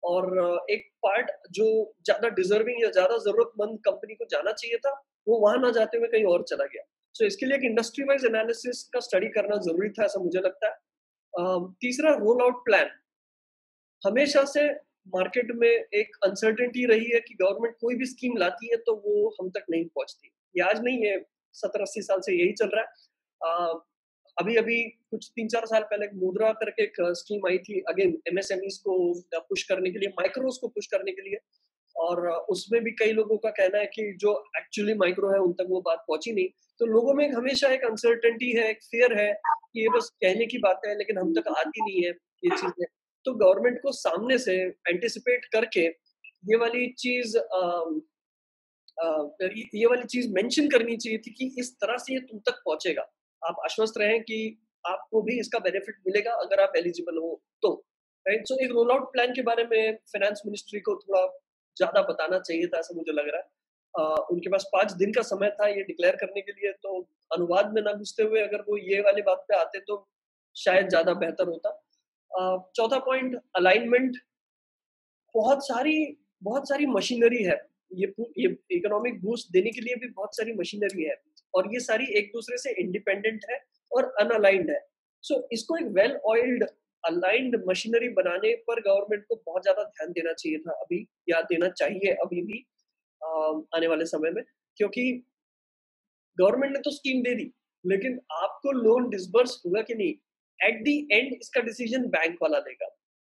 और एक पार्ट जो ज्यादा डिजर्विंग या ज्यादा जरूरतमंद कंपनी को जाना चाहिए था, वो वहां ना जाते हुए कहीं और चला गया। सो इसके लिए एक इंडस्ट्री वाइज एनालिसिस का स्टडी करना जरूरी था, ऐसा मुझे लगता है। तीसरा, रोल आउट प्लान। हमेशा से मार्केट में एक अनसर्टेनिटी रही है कि गवर्नमेंट कोई भी स्कीम लाती है तो वो हम तक नहीं पहुंचती। ये आज नहीं है, 70-80 साल से यही चल रहा है। अभी अभी कुछ 3-4 साल पहले एक मुद्रा करके एक स्कीम आई थी, अगेन एमएसएमईज को पुश करने के लिए, माइक्रोस को पुश करने के लिए। और उसमें भी कई लोगों का कहना है कि जो एक्चुअली माइक्रो है उन तक वो बात पहुंची नहीं। तो लोगों में हमेशा एक अनसर्टेनिटी है, एक फियर है कि ये बस कहने की बात है लेकिन हम तक आती नहीं है ये चीजें। तो गवर्नमेंट को सामने से एंटिसिपेट करके ये वाली चीज ये वाली चीज मेंशन करनी चाहिए थी कि इस तरह से ये तुम तक पहुंचेगा। आप आश्वस्त रहें कि आपको भी इसका बेनिफिट मिलेगा अगर आप एलिजिबल हो तो। राइट, सो एक रोल आउट प्लान के बारे में फाइनेंस मिनिस्ट्री को थोड़ा ज्यादा बताना चाहिए था, ऐसा मुझे लग रहा है। उनके पास 5 दिन का समय था ये डिक्लेयर करने के लिए, तो अनुवाद में ना घुसते हुए अगर वो ये वाली बात पे आते तो शायद ज्यादा बेहतर होता। चौथा पॉइंट, अलाइनमेंट। बहुत सारी मशीनरी है, ये इकोनॉमिक बूस्ट देने के लिए भी बहुत सारी मशीनरी है, और ये सारी एक दूसरे से इंडिपेंडेंट है और अनअलाइंड है। सो इसको एक वेल ऑयल्ड अलाइंड मशीनरी बनाने पर गवर्नमेंट को बहुत ज्यादा ध्यान देना चाहिए था अभी, या देना चाहिए अभी भी आने वाले समय में। क्योंकि गवर्नमेंट ने तो स्कीम दे दी, लेकिन आपको लोन डिसबर्स हुआ कि नहीं, एट द एंड इसका डिसीजन बैंक वाला लेगा।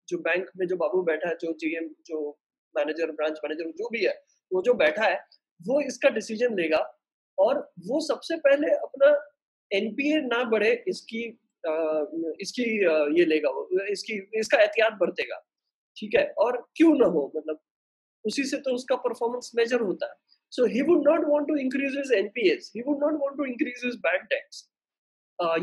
जो बैंक में जो बाबू बैठा है, जो जीएम, जो मैनेजर, ब्रांच मैनेजर, जो भी है, वो जो बैठा है, वो इसका डिसीजन लेगा। और वो सबसे पहले अपना एनपीए ना बढ़े इसकी ये लेगा, इसका एहतियात बरतेगा। ठीक है, और क्यों ना हो, मतलब उसी से तो उसका परफॉर्मेंस मेजर होता है। So he would not want to increase his NPAs. He would not want to increase his bad debts.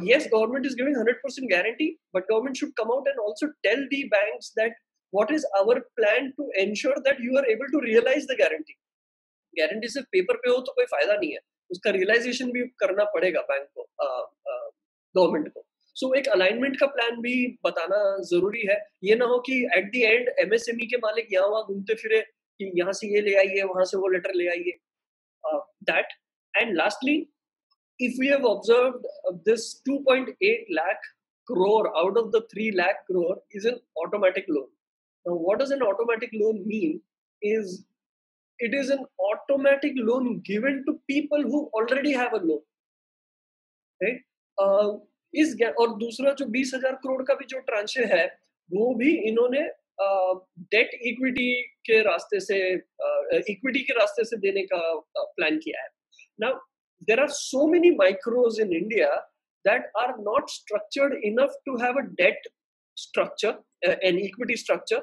Yes, government is giving 100% guarantee, but government should come out and also tell the banks that what is our plan to ensure that you are able to realize the guarantee. Guarantee सिर्फ पेपर पे हो तो कोई फायदा नहीं है, उसका रियलाइजेशन भी करना पड़ेगा बैंक को, गवर्नमेंट को। सो एक अलाइनमेंट का प्लान भी बताना जरूरी है। ये ना हो कि एट द एंड एमएसएमई के मालिक यहाँ वहाँ घूमते फिरे कि यहाँ से ये ले आइए, वहां से वो लेटर ले आइए। That, and lastly, if we have observed, this 2.8 lakh crore out of the 3 lakh crore is an automatic loan. Now, what does an automatic loan mean? It is an automatic loan given to people who already have a loan, right? और दूसरा जो 20,000 करोड़ का भी जो ट्रांचे है, वो भी इन्होंने डेट इक्विटी के रास्ते से देने का प्लान किया है। Now there are so many micros in India that are not structured enough to have a debt structure, an equity structure,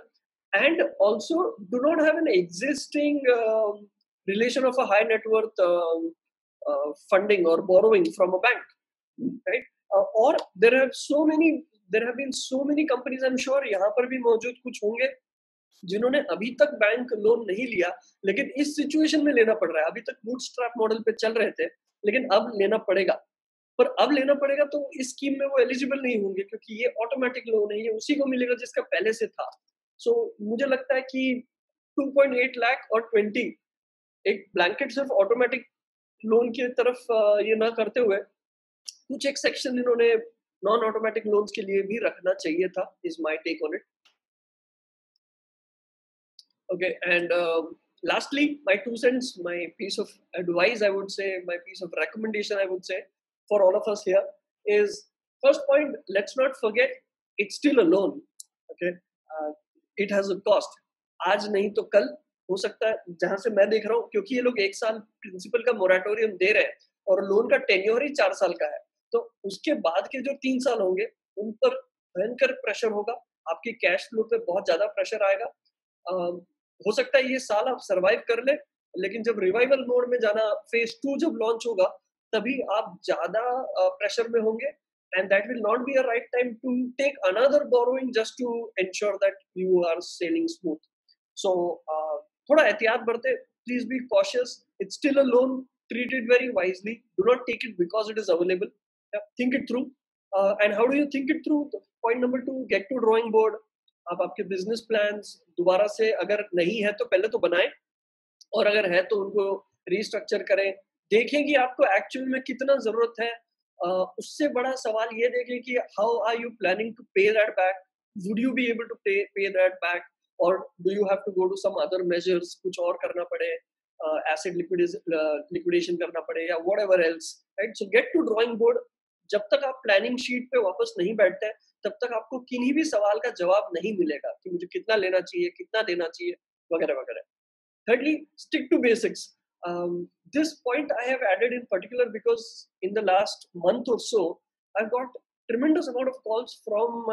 and also do not have an existing relation of a high net worth funding or borrowing from a bank, right? Or there have been so many companies, I'm sure यहाँ पर भी मौजूद कुछ होंगे जिन्होंने अभी तक बैंक लोन नहीं लिया, लेकिन इस सिचुएशन में लेना पड़ रहा है। अभी तक बूटस्ट्रैप मॉडल पे चल रहे थे, लेकिन अब लेना पड़ेगा। पर अब लेना पड़ेगा तो इस स्कीम में वो एलिजिबल नहीं होंगे, क्योंकि ये ऑटोमेटिक लोन है, ये उसी को मिलेगा जिसका पहले से था। सो मुझे लगता है कि 2.8 लाख और 20 एक ब्लैंकेट सिर्फ ऑटोमेटिक लोन की तरफ ये ना करते हुए कुछ एक सेक्शन इन्होंने नॉन ऑटोमेटिक लोन्स के लिए भी रखना चाहिए था, is my take on it. Okay, and lastly, my 2 cents, my piece of advice, I would say, my piece of recommendation, I would say, for all of us here is, first point, let's not forget, it's still a loan. Okay, it has a cost. आज नहीं तो कल हो सकता है, जहां से मैं देख रहा हूँ, क्योंकि ये लोग 1 साल प्रिंसिपल का मोराटोरियम दे रहे हैं और लोन का टेन्योर ही 4 साल का है, तो उसके बाद के जो 3 साल होंगे उन पर भयंकर प्रेशर होगा, आपकी कैश फ्लो पे बहुत ज्यादा प्रेशर आएगा। हो सकता है ये साल आप सरवाइव कर ले, लेकिन जब रिवाइवल मोड में जाना, फेज 2 जब लॉन्च होगा, तभी आप ज्यादा प्रेशर में होंगे। and that will not be a right time to take another borrowing just to ensure that you are sailing smooth. So thoda ehtiyat barte, please be cautious. It's still a loan. Treat it very wisely. Do not take it because it is available. Think it through. And how do you think it through? Point number 2, get to drawing board. आप आपके बिजनेस प्लान्स दोबारा से अगर नहीं है तो पहले तो बनाएं, और अगर है तो उनको रीस्ट्रक्चर करें. देखें कि आपको एक्चुअल में कितना जरूरत है. उससे बड़ा सवाल ये देखें कि how are you planning to pay that back. Would you be able to pay that back, और do you have to go to some other measures, कुछ और करना पड़े, एसेट लिक्विडेशन करना पड़े या whatever else, right. So get to drawing board. जब तक आप प्लानिंग शीट पे वापस नहीं बैठते तब तक आपको किन्हीं भी सवाल का जवाब नहीं मिलेगा कि मुझे कितना लेना चाहिए, कितना देना चाहिए, वगैरह वगैरह. Thirdly, stick to basics. This point I have added in particular because in the last month or so, I've got tremendous amount of calls from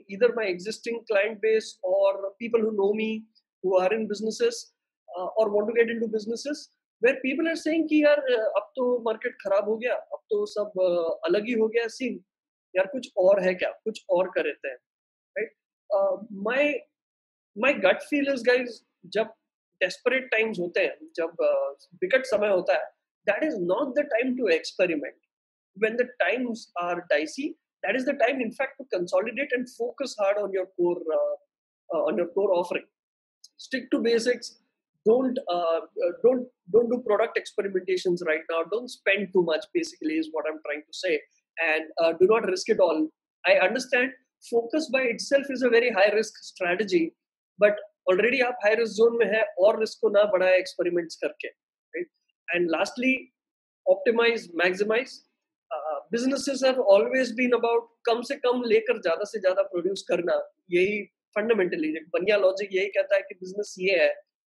either my existing client base or people who know me, who are in businesses or want to get into businesses, where people are saying कि यार अब तो market खराब हो गया, अब तो सब अलग ही हो गया सीन, यार कुछ और है क्या, कुछ और कर लेते हैं, right? My gut feel is, guys, जब desperate times होते हैं, जब विकट समय होता है, that is not the time to experiment. When the times are dicey, that is the time, in fact, to consolidate and focus hard on your core offering. Stick to basics. Don't do product experimentations right now. Don't spend too much, basically, is what I'm trying to say. And do not risk it all. I understand focus by itself is a very high risk strategy, but already आप high risk zone में है, और risk को ना बढ़ाए experiments करके, right? And lastly, optimize, maximize. Businesses have always been about कम से कम लेकर ज़्यादा से ज़्यादा produce करना. यही fundamentally बनिया logic यही कहता है कि business ये है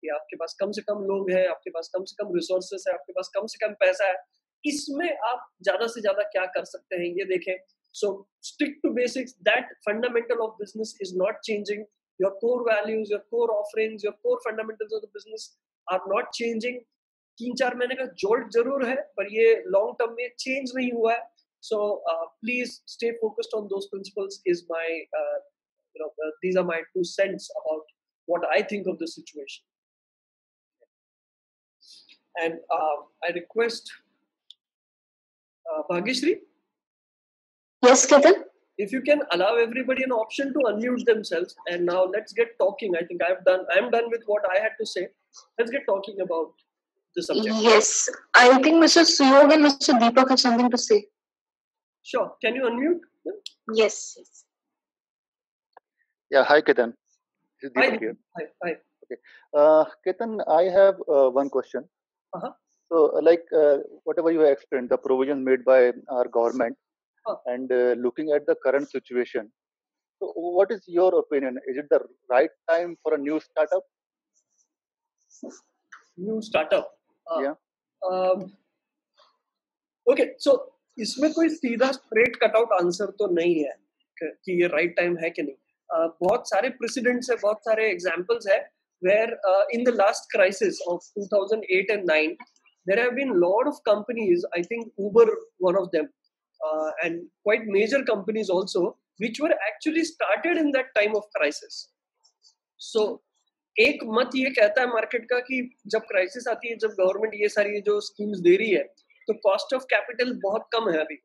कि आपके पास कम से कम लोग हैं, आपके पास कम से कम resources है, आपके पास कम से कम पैसा है. इसमें आप ज़्यादा से ज़्यादा क्या कर सकते हैं, ये देखें. So stick to basics. That fundamental of business is not changing. Your core values, your core offerings, your core fundamentals of the business are not changing. 3-4 महीने का जोल्ट जरूर है, पर ये long term में change नहीं हुआ है. So please stay focused on those principles. Is my these are my 2 cents about what I think of the situation. And I request Bhagyashree. Yes, Ketan. If you can allow everybody an option to unmute themselves, and now let's get talking. I think I'm done with what I had to say. Let's get talking about the subject. Yes, I think Mr. Suyog and Mr. Deepak have something to say. Sure. Can you unmute? Yes. Yeah, hi Ketan. This is Hi. Deepak here. Hi. Okay. Ketan, I have one question. Uh-huh. So, whatever you have explained, the provisions made by our government, and looking at the current situation, so what is your opinion? Is it the right time for a new startup? New startup. Yeah. Okay. So इसमें कोई सीधा straight cut out answer तो नहीं है कि ये right time है कि नहीं. बहुत सारे precedents है, बहुत सारे examples है where in the last crisis of 2008 and 9, there have been a lot of companies, I think Uber one of them, and quite major companies also, which were actually started in that time of crisis. So एक मत ये कहता है मार्केट का कि जब क्राइसिस आती है, जब गवर्नमेंट ये सारी जो स्कीम्स दे रही है, तो कॉस्ट ऑफ कैपिटल बहुत कम है अभी,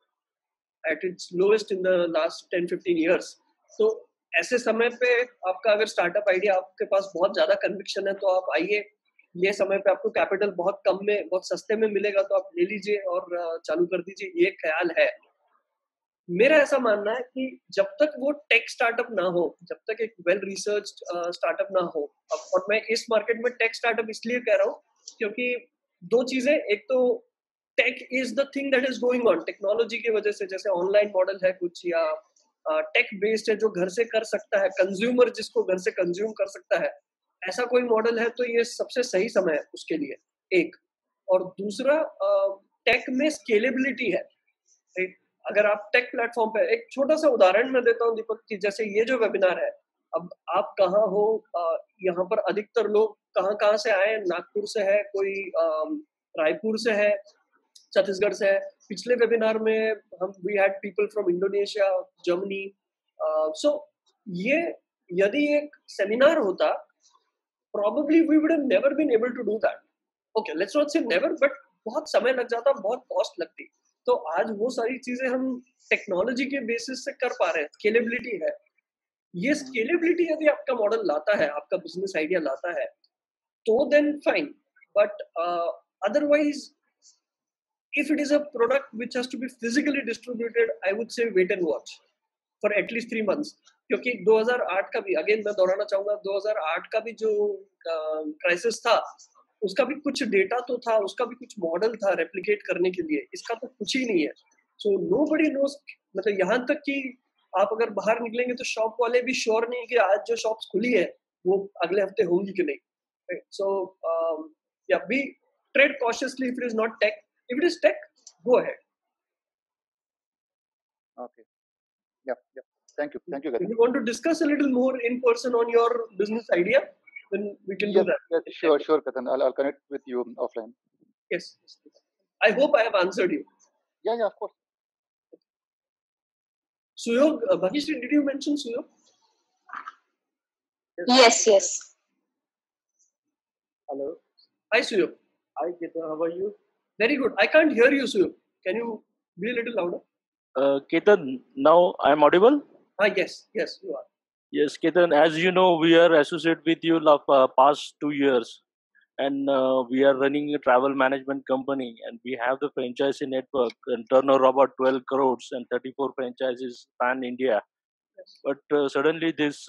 at its lowest in the last 10-15 years. तो ऐसे समय पे आपका अगर स्टार्टअप आइडिया आपके पास बहुत ज्यादा कन्विक्शन है, तो आप आइए, ये समय पे आपको कैपिटल बहुत कम में, बहुत सस्ते में मिलेगा, तो आप ले लीजिए और चालू कर दीजिए. ये ख्याल है मेरा. ऐसा मानना है कि जब तक वो टेक स्टार्टअप ना हो, जब तक एक वेल रिसर्च स्टार्टअप ना हो, और मैं इस मार्केट में टेक स्टार्टअप इसलिए कह रहा हूँ क्योंकि 2 चीजें. एक तो tech is the thing that is going on. Technology की वजह से, जैसे ऑनलाइन मॉडल है कुछ, या टेक बेस्ड है जो घर से कर सकता है, कंज्यूमर जिसको घर से कंज्यूम कर सकता है, ऐसा कोई मॉडल है, तो ये सबसे सही समय है उसके लिए, एक. और दूसरा, टेक में स्केलेबिलिटी है, राइट. अगर आप टेक प्लेटफॉर्म पे, एक छोटा सा उदाहरण मैं देता हूँ दीपक, कि जैसे ये जो वेबिनार है, अब आप कहाँ हो, यहाँ पर अधिकतर लोग कहाँ से आए, नागपुर से है, कोई रायपुर से है, छत्तीसगढ़ से है, पिछले वेबिनार में हम we had people from Indonesia, Germany. So ये यदि एक सेमिनार होता, probably we would have never been able to do that. Okay, let's not say never, but बहुत समय लग जाता, बहुत कॉस्ट लगती. तो आज वो सारी चीजें हम टेक्नोलॉजी के बेसिस से कर पा रहे हैं. स्केलेबिलिटी है. ये स्केलेबिलिटी यदि आपका मॉडल लाता है, आपका बिजनेस आइडिया लाता है, तो then fine. But otherwise if it is a product which has to be physically distributed, I would say wait and watch for at least 3 months. क्योंकि 2008 का भी, अगेन मैं दोहराना चाहूंगा, 2008 का भी जो क्राइसिस था, उसका भी कुछ डेटा तो था, उसका भी कुछ मॉडल था रेप्लिकेट करने के लिए. इसका तो कुछ ही नहीं है. So nobody nose. मतलब यहाँ तक कि आप अगर बाहर निकलेंगे तो शॉप वाले भी श्योर नहीं कि आज जो शॉप्स खुली है वो अगले हफ्ते होंगी कि नहीं. So ya be tread cautiously if it is not tech. If it is tech, go ahead. Okay. Yeah. Thank you, Gagan. If you want to discuss a little more in person on your business idea, then we can do that. Yes, sure, Gagan. I'll connect with you offline. Yes. I hope I have answered you. Yeah, of course. Suyog, Bhagishri, did you mention Suyog? Yes. Hello. Hi, Suyog. Hi, Ketan. How are you? Very good. I can't hear you, Suyog. Can you be a little louder? Ketan, now I'm audible? Yes, you are. Yes, Ketan, as you know, we are associated with you past 2 years. And we are running a travel management company. And we have the franchisee network and turnover about 12 crores and 34 franchises pan-India. Yes. But suddenly this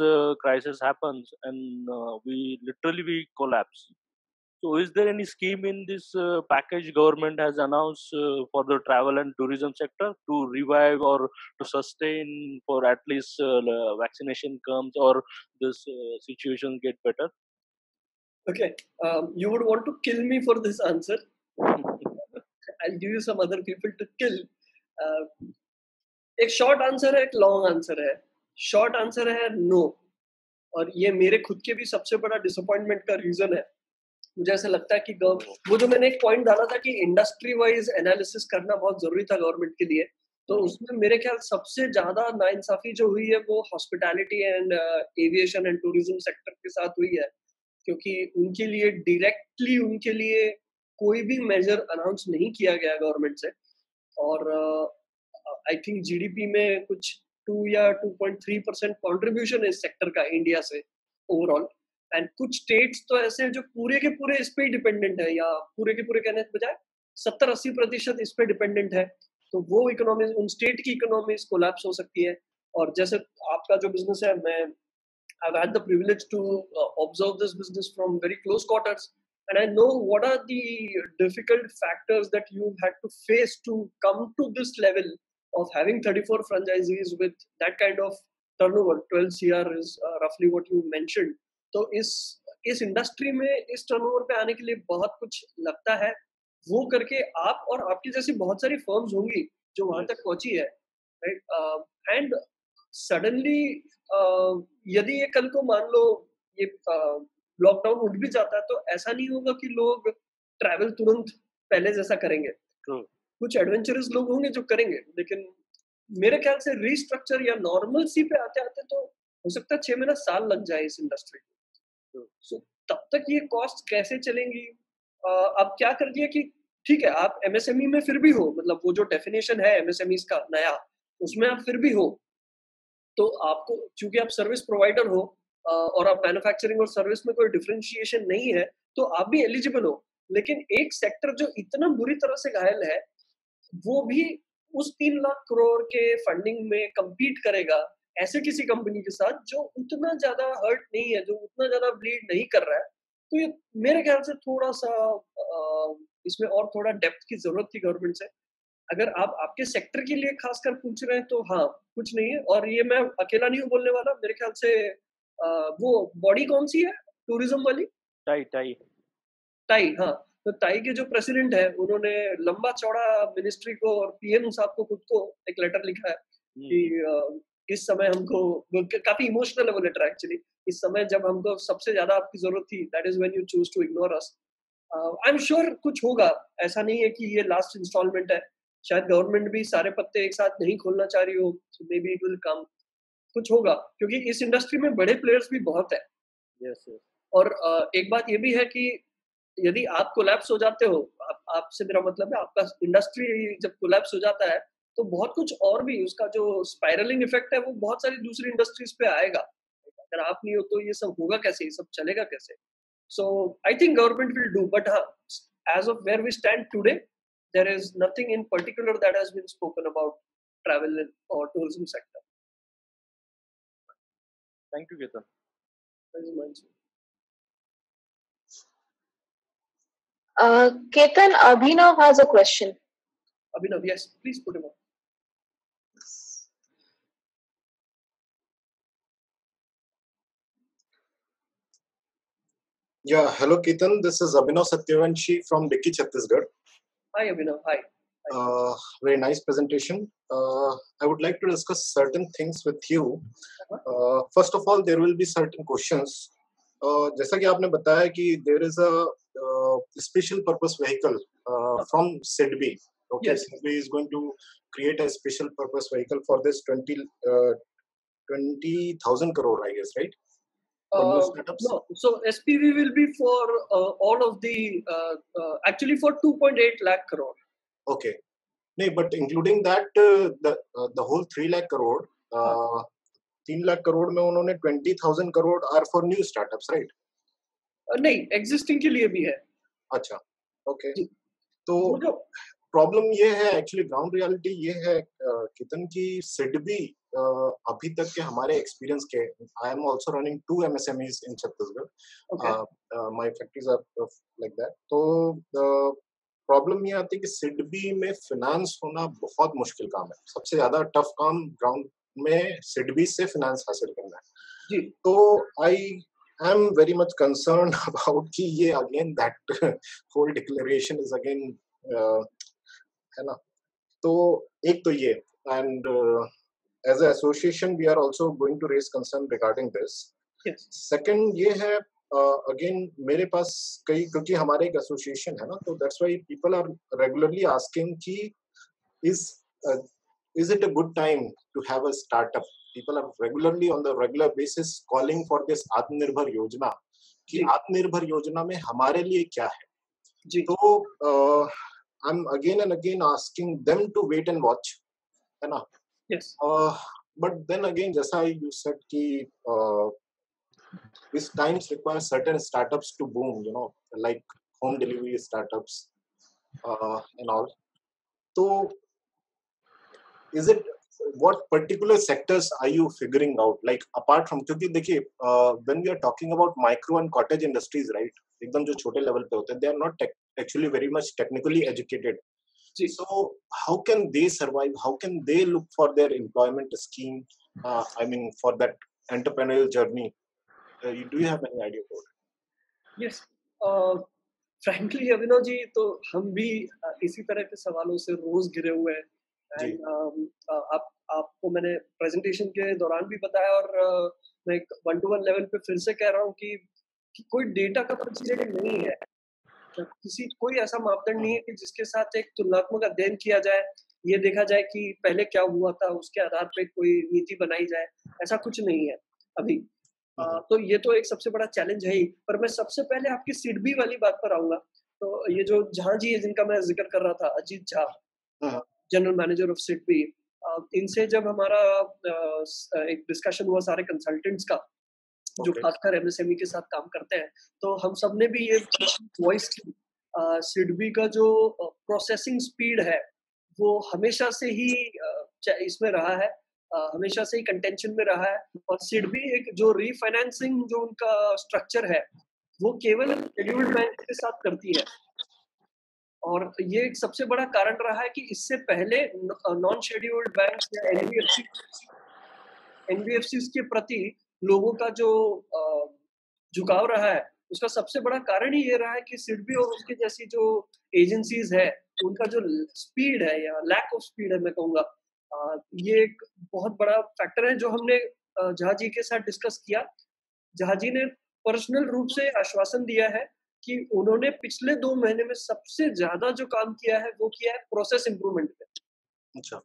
crisis happens and we collapse. So is there any scheme in this package government has announced for the travel and tourism sector to revive or to sustain for at least vaccination comes or this situation get better? Okay. You would want to kill me for this answer. I'll give you some other people to kill. एक शॉर्ट आंसर है, एक लॉन्ग आंसर है. शॉर्ट आंसर है नो. और ये मेरे खुद के भी सबसे बड़ा डिसअपॉइंटमेंट का रीजन है. मुझे ऐसा लगता है कि वो जो मैंने एक पॉइंट डाला था कि इंडस्ट्री वाइज एनालिसिस करना बहुत जरूरी था गवर्नमेंट के लिए, तो उसमें मेरे ख्याल सबसे ज्यादा नाइंसाफी जो हुई है वो hospitality and aviation and tourism sector के साथ हुई है. क्योंकि उनके लिए डायरेक्टली उनके लिए कोई भी मेजर अनाउंस नहीं किया गया गवर्नमेंट से. और आई थिंक जीडीपी में कुछ 2 या 2.3% कॉन्ट्रीब्यूशन है इस सेक्टर का इंडिया से ओवरऑल. एंड कुछ स्टेट्स तो ऐसे हैं जो पूरे के पूरे इस पे डिपेंडेंट है, या पूरे के पूरे कहने के बजाय 70-80% इस पे डिपेंडेंट है. तो वो इकोनॉमीज, उन स्टेट की इकोनॉमीज कोलैप्स हो सकती है. और जैसे आपका जो बिजनेस है, मैं I've had the privilege to observe this business from very close quarters, and I know what are the difficult factors that you've had to face to come to this level of having 34 franchisees with that kind of turnover. 12 CR is roughly what you mentioned. तो इस इंडस्ट्री में इस टर्नओवर पे आने के लिए बहुत कुछ लगता है. वो करके आप और आपकी जैसी बहुत सारी फर्म्स होंगी जो वहां तक पहुंची है, राइट. एंड सडनली यदि ये कल को मान लो ये लॉकडाउन उठ भी जाता है, तो ऐसा नहीं होगा कि लोग ट्रैवल तुरंत पहले जैसा करेंगे. कुछ एडवेंचरस लोग होंगे जो करेंगे, लेकिन मेरे ख्याल से रीस्ट्रक्चर या नॉर्मल सी पे आते आते तो हो सकता है 6 महीना साल लग जाए इस इंडस्ट्री को. सो तब तक ये कॉस्ट कैसे चलेंगी? अब क्या कर दिया कि ठीक है, आप एमएसएमई में फिर भी हो, मतलब वो जो डेफिनेशन है एमएसएमई का नया, उसमें आप फिर भी हो. तो आपको, चूंकि आप सर्विस प्रोवाइडर हो और आप मैन्युफैक्चरिंग और सर्विस में कोई डिफरेंशिएशन नहीं है, तो आप भी एलिजिबल हो. लेकिन एक सेक्टर जो इतना बुरी तरह से घायल है, वो भी उस 3 लाख करोड़ के फंडिंग में compete करेगा ऐसे किसी कंपनी के साथ जो उतना ज्यादा हर्ट नहीं है, जो उतना ज्यादा ब्लीड नहीं कर रहा है. तो ये मेरे ख्याल से थोड़ा सा इसमें और थोड़ा डेप्थ की जरूरत थी गवर्नमेंट से. अगर आप आपके सेक्टर के लिए खासकर पूछ रहे हैं तो हाँ, कुछ नहीं है. और ये मैं अकेला नहीं हूँ बोलने वाला. मेरे ख्याल से वो बॉडी कौन सी है टूरिज्म वाली? टाई. हाँ, तो टाई के जो प्रेसिडेंट है, उन्होंने लंबा चौड़ा मिनिस्ट्री को और पीएम साहब को खुद को एक लेटर लिखा है कि इस समय हमको, काफी इमोशनल है वो लेटर एक्चुअली, इस समय जब हमको सबसे ज्यादा आपकी जरूरत थी, that is when you choose to ignore us. I am sure कुछ होगा, ऐसा नहीं है कि ये लास्ट इंस्टॉलमेंट है. शायद गवर्नमेंट भी सारे पत्ते एक साथ नहीं खोलना चाह रही हो, so maybe it will come, कुछ होगा, क्योंकि इस इंडस्ट्री में बड़े प्लेयर्स भी बहुत है। Yes, yes. और एक बात ये भी है कि यदि आप कोलैप्स हो जाते हो, आपसे मेरा मतलब है आपका इंडस्ट्री जब कोलैप्स हो जाता है, तो बहुत कुछ और भी उसका जो स्पाइरलिंग इफेक्ट है वो बहुत सारी दूसरी इंडस्ट्रीज पे आएगा। अगर आप नहीं हो तो ये सब होगा कैसे, ये सब चलेगा कैसे? So I think government will do, but as of where we stand today, there is nothing in particular that has been spoken about travel or tourism sector. Thank you, Ketan. That is my answer. Ketan, Abhinav has a question. Abhinav, yes, please put him on. Yeah, hello Ketan. This is Abhinav Satyavanshi from Dicky, Chhattisgarh. Hi Abhinav, hi. Very nice presentation. I would like to discuss certain things with you. First of all, there will be certain questions. जैसा कि आपने बताया कि there is a special purpose vehicle from SIDBI. Okay, Yes. SIDBI is going to create a special purpose vehicle for this 20,000 crore, I guess, right? No, so SPV will be for all of the actually for 2.8 lakh crore. Okay. No, but including that, the whole 3 lakh crore, 3 lakh crore में उन्होंने 20,000 crore are for new startups, right? नहीं, existing के लिए भी है। अच्छा, okay. तो प्रॉब्लम ये है, एक्चुअली ग्राउंड रियलिटी ये है कितन की सिडबी अभी तक के हमारे एक्सपीरियंस के, I am also running 2 MSMEs in Chhattisgarh, my factories are like that. तो प्रॉब्लम ये आती है कि सिडबी में फाइनेंस होना बहुत मुश्किल काम है, सबसे ज्यादा टफ काम ग्राउंड में सिडबी से फाइनेंस हासिल करना है जी। तो I am very much concern about कि ये again that whole declaration is again है ना। तो एक तो ये, and as a association we are also going to raise concern regarding this. Second ये है, अगेन मेरे पास कई, क्योंकि हमारे एक एसोसिएशन है ना, तो that's why people are regularly asking कि is it a good time to have a startup. People are regularly on the regular basis calling for this Atmanirbhar Yojana, कि आत्मनिर्भर योजना में हमारे लिए क्या है जी। तो I'm again and again asking them to wait and watch, है ना? Yes. But then again, जैसा you said कि these times require certain startups to boom, you know, like home delivery startups and all. So, is it, what particular sectors are you figuring out? Like apart from, क्योंकि देखिए when we are talking about micro and cottage industries, right? एकदम जो छोटे लेवल पे होते हैं, they are not actually very much technically educated. So how can they survive? How can they look for their employment scheme? I mean, for that entrepreneurial journey. Do you have any idea about it? Yes. Frankly, Abhinav ji, तो हम भी इसी तरह के सवालों से रोज घिरे हुए हैं। And आपको मैंने प्रेजेंटेशन के दौरान भी बताया, और मैं एक 1-to-1 लेवल पे फिर से कह रहा हूँ कि कोई डेटा का प्रोसीजर नहीं है, कोई ऐसा मापदंड नहीं है कि जिसके साथ एक तुलनात्मक अध्ययन किया जाए, ये देखा जाए कि पहले क्या हुआ था, उसके आधार पे कोई नीति बनाई जाए, ऐसा कुछ नहीं है अभी। तो ये तो एक सबसे बड़ा चैलेंज है ही। पर मैं सबसे पहले आपकी सिडबी वाली बात पर आऊंगा। तो ये जो झा जी है जिनका मैं जिक्र कर रहा था, Ajit Jha, general manager of SIDBI, इनसे जब हमारा एक डिस्कशन हुआ सारे कंसल्टेंट्स का, जो खासकर एमएसएमई के साथ काम करते हैं, तो हम सब ने भी ये वॉइस की, सिडबी का जो प्रोसेसिंग स्पीड है वो हमेशा से ही इसमें रहा है, हमेशा से ही कंटेंशन में रहा है। और सिडबी एक जो रीफाइनेंसिंग जो उनका स्ट्रक्चर है वो केवल शेड्यूल्ड बैंक के साथ करती है, और ये एक सबसे बड़ा कारण रहा है कि इससे पहले नॉन शेड्यूल्ड बैंक या एनबीएफसी के प्रति लोगों का जो झुकाव रहा है, उसका सबसे बड़ा कारण ही ये रहा है कि सिडबी और उसके जैसी जो एजेंसीज है उनका जो स्पीड है या लैक ऑफ स्पीड है, मैं कहूँगा, ये एक बहुत बड़ा फैक्टर है जो हमने झा जी के साथ डिस्कस किया। झा जी ने पर्सनल रूप से आश्वासन दिया है कि उन्होंने पिछले 2 महीने में सबसे ज्यादा जो काम किया है वो किया है प्रोसेस इंप्रूवमेंट पे। अच्छा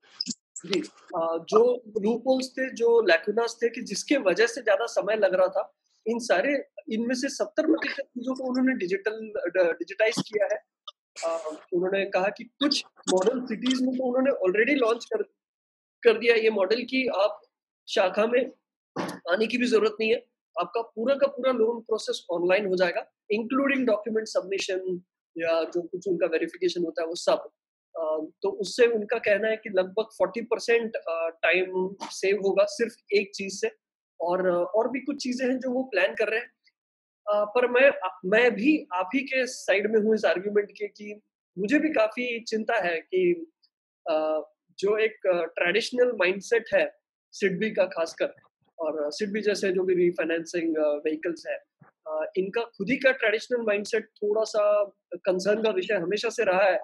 जी, जो लूपहोल्स थे, जो लैकुनास थे कि जिसके वजह से ज्यादा समय लग रहा था, इन सारे इनमें से 70% चीजों को उन्होंने डिजिटाइज किया है। उन्होंने कहा कि कुछ मॉडल सिटीज में तो उन्होंने ऑलरेडी लॉन्च कर दिया ये मॉडल कि आप शाखा में आने की भी जरूरत नहीं है, आपका पूरा का पूरा लोन प्रोसेस ऑनलाइन हो जाएगा, इंक्लूडिंग डॉक्यूमेंट सबमिशन या जो कुछ उनका वेरिफिकेशन होता है वो सब। तो उससे उनका कहना है कि लगभग 40% टाइम सेव होगा सिर्फ एक चीज से, और भी कुछ चीजें हैं जो वो प्लान कर रहे हैं। पर मैं भी आप ही के साइड में हूँ इस आर्ग्यूमेंट के कि मुझे भी काफी चिंता है कि अ, जो एक ट्रेडिशनल माइंडसेट है सिडबी का खासकर, और सिडबी जैसे जो भी रीफाइनेंसिंग व्हीकल्स है, इनका खुद ही का ट्रेडिशनल माइंडसेट थोड़ा सा कंसर्न का विषय हमेशा से रहा है।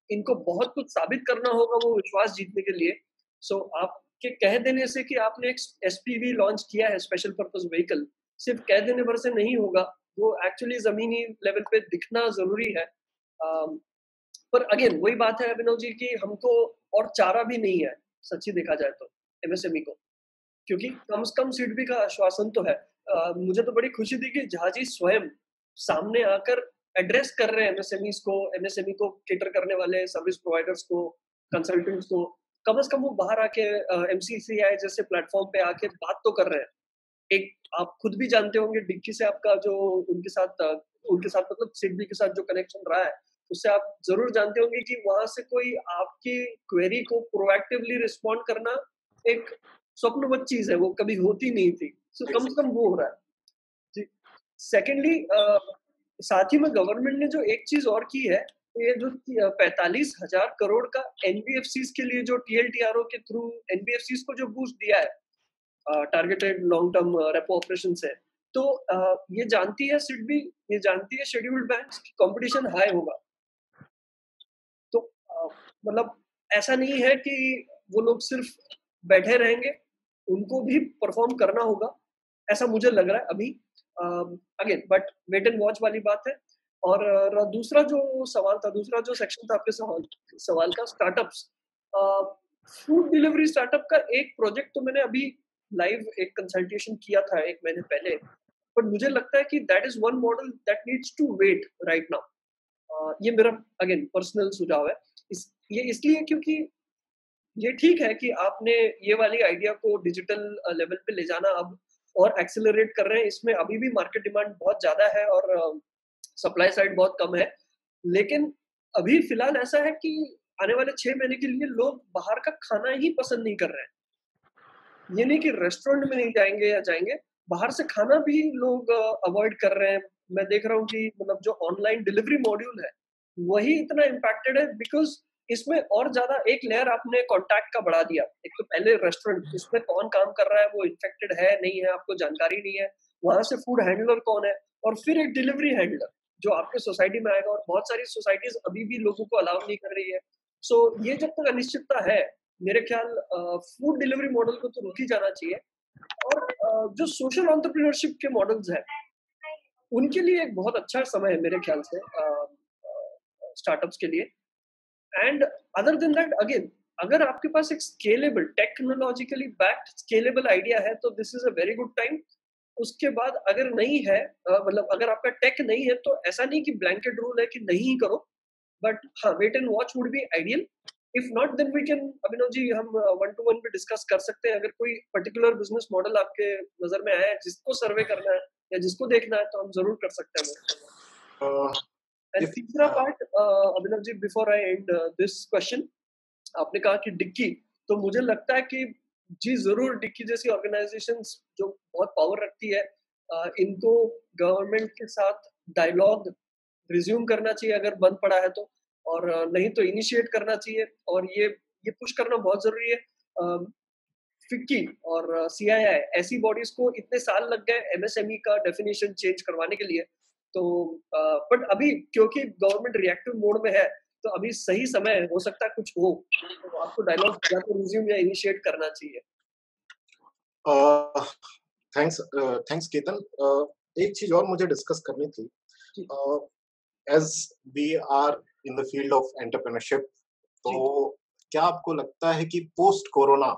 इनको बहुत कुछ साबित करना होगा वो विश्वास जीतने के लिए। सो आपके कह देने से कि आपने एक एसपीवी लॉन्च किया है, स्पेशल पर्पस व्हीकल, सिर्फ कह देने भर से नहीं होगा, वो एक्चुअली जमीनी लेवल पे दिखना जरूरी है। पर अगेन वही बात है अभिनव जी की हमको और चारा भी नहीं है, सच्ची देखा जाए तो एमएसएमई को, क्योंकि कम से कम सिडबी का आश्वासन तो है। मुझे तो बड़ी खुशी थी कि झाजी स्वयं सामने आकर एड्रेस कर रहे हैं एमएसएमई को केटर करने वाले सर्विस प्रोवाइडर्स को, कंसल्टेंट्स को। कम से कम वो बाहर आके एमसीसीआई जैसे प्लेटफॉर्म पे आके बात तो कर रहे हैं। एक आप खुद भी जानते होंगे डिक्की से आपका जो उनके साथ मतलब सिडबी के साथ जो कनेक्शन रहा है, उससे आप जरूर जानते होंगे कि वहां से कोई आपकी क्वेरी को प्रोएक्टिवली रिस्पॉन्ड करना एक स्वप्नवत चीज है, वो कभी होती नहीं थी। सो कम से कम वो हो रहा है जी। सेकेंडली, साथ ही में गवर्नमेंट ने जो एक चीज और की है, ये जो 45,000 करोड़ का एनबीएफसी के लिए जो टीएलटीआरओ के थ्रू एनबीएफसी को जो बूस्ट दिया है targeted long term repo operation से, तो ये जानती है सिडबी, ये जानती है शेड्यूल्ड बैंक्स की कंपटीशन हाई होगा। तो मतलब ऐसा नहीं है कि वो लोग सिर्फ बैठे रहेंगे, उनको भी परफॉर्म करना होगा, ऐसा मुझे लग रहा है अभी। Again but wait and watch वाली बात है। और दूसरा जो सवाल था, दूसरा जो सेक्शन था आपके सवाल का, स्टार्टअप्स। फूड डिलीवरी स्टार्टअप का एक प्रोजेक्ट तो मैंने अभी लाइव एक कंसल्टेशन किया था 1 महीने पहले, पर मुझे लगता है कि that is one model that needs to wait right now. ये मेरा अगेन पर्सनल सुझाव है। ये इसलिए क्योंकि ये ठीक है कि आपने ये वाली आइडिया को डिजिटल लेवल पे ले जाना अब और एक्सेलरेट कर रहे हैं, इसमें अभी भी मार्केट डिमांड बहुत ज्यादा है और सप्लाई साइड बहुत कम है। लेकिन अभी फिलहाल ऐसा है कि आने वाले 6 महीने के लिए लोग बाहर का खाना ही पसंद नहीं कर रहे हैं। ये नहीं कि रेस्टोरेंट में नहीं जाएंगे या जाएंगे, बाहर से खाना भी लोग अवॉइड कर रहे हैं। मैं देख रहा हूँ कि मतलब जो ऑनलाइन डिलीवरी मॉड्यूल है वही इतना इम्पैक्टेड है, बिकॉज इसमें और ज्यादा एक लेयर आपने कॉन्टैक्ट का बढ़ा दिया। एक तो पहले रेस्टोरेंट, उसमें कौन काम कर रहा है, वो इन्फेक्टेड है नहीं है आपको जानकारी नहीं है, वहां से फूड हैंडलर कौन है, और फिर एक डिलीवरी हैंडलर जो आपके सोसाइटी में आएगा, और बहुत सारी सोसाइटीज अभी भी लोगों को अलाउ नहीं कर रही है। सो ये जब तक अनिश्चितता है, मेरे ख्याल फूड डिलीवरी मॉडल को तो रोक ही जाना चाहिए। और जो सोशल एंटरप्रेन्योरशिप के मॉडल्स हैं उनके लिए एक बहुत अच्छा समय है मेरे ख्याल से, स्टार्टअप्स के लिए। And other than that again, अगर आपके पास एक scalable technologically backed scalable idea है तो this is a very good time. उसके बाद अगर नहीं है, मतलब अगर आपका टेक नहीं है, तो ऐसा नहीं कि ब्लैंकेट रूल है कि नहीं करो, बट हाँ, wait and watch would be ideal. If not then we can, Abhinav ji, हम 1-to-1 पे डिस्कस कर सकते हैं। अगर कोई पर्टिकुलर बिजनेस मॉडल आपके नजर में आया है जिसको सर्वे करना है या जिसको देखना है, तो हम जरूर कर सकते हैं। एंड तीसरा part, Abhinav ji, before I end this question, आपने कहा कि डिक्की, तो मुझे लगता है कि जी जरूर डिक्की जैसी ऑर्गेनाइजेशंस जो बहुत पावर रखती है, इनको गवर्नमेंट के साथ डायलॉग रिज्यूम करना चाहिए अगर बंद पड़ा है तो, और नहीं तो इनिशिएट करना चाहिए। और ये पुश करना बहुत जरूरी है। फिक्की और सीआईआई ऐसी बॉडीज को इतने साल लग गए एमएसएमई का डेफिनेशन चेंज करवाने के लिए, तो बट अभी क्योंकि गवर्नमेंट रिएक्टिव मोड में है, तो अभी सही समय हो सकता है कुछ हो, तो आपको डायलॉग या तो रिज्यूम या इनिशिएट करना चाहिए। थैंक्स केतन। एक चीज और मुझे डिस्कस करनी थी। As we are in the field of entrepreneurship, तो क्या आपको लगता है कि पोस्ट कोरोना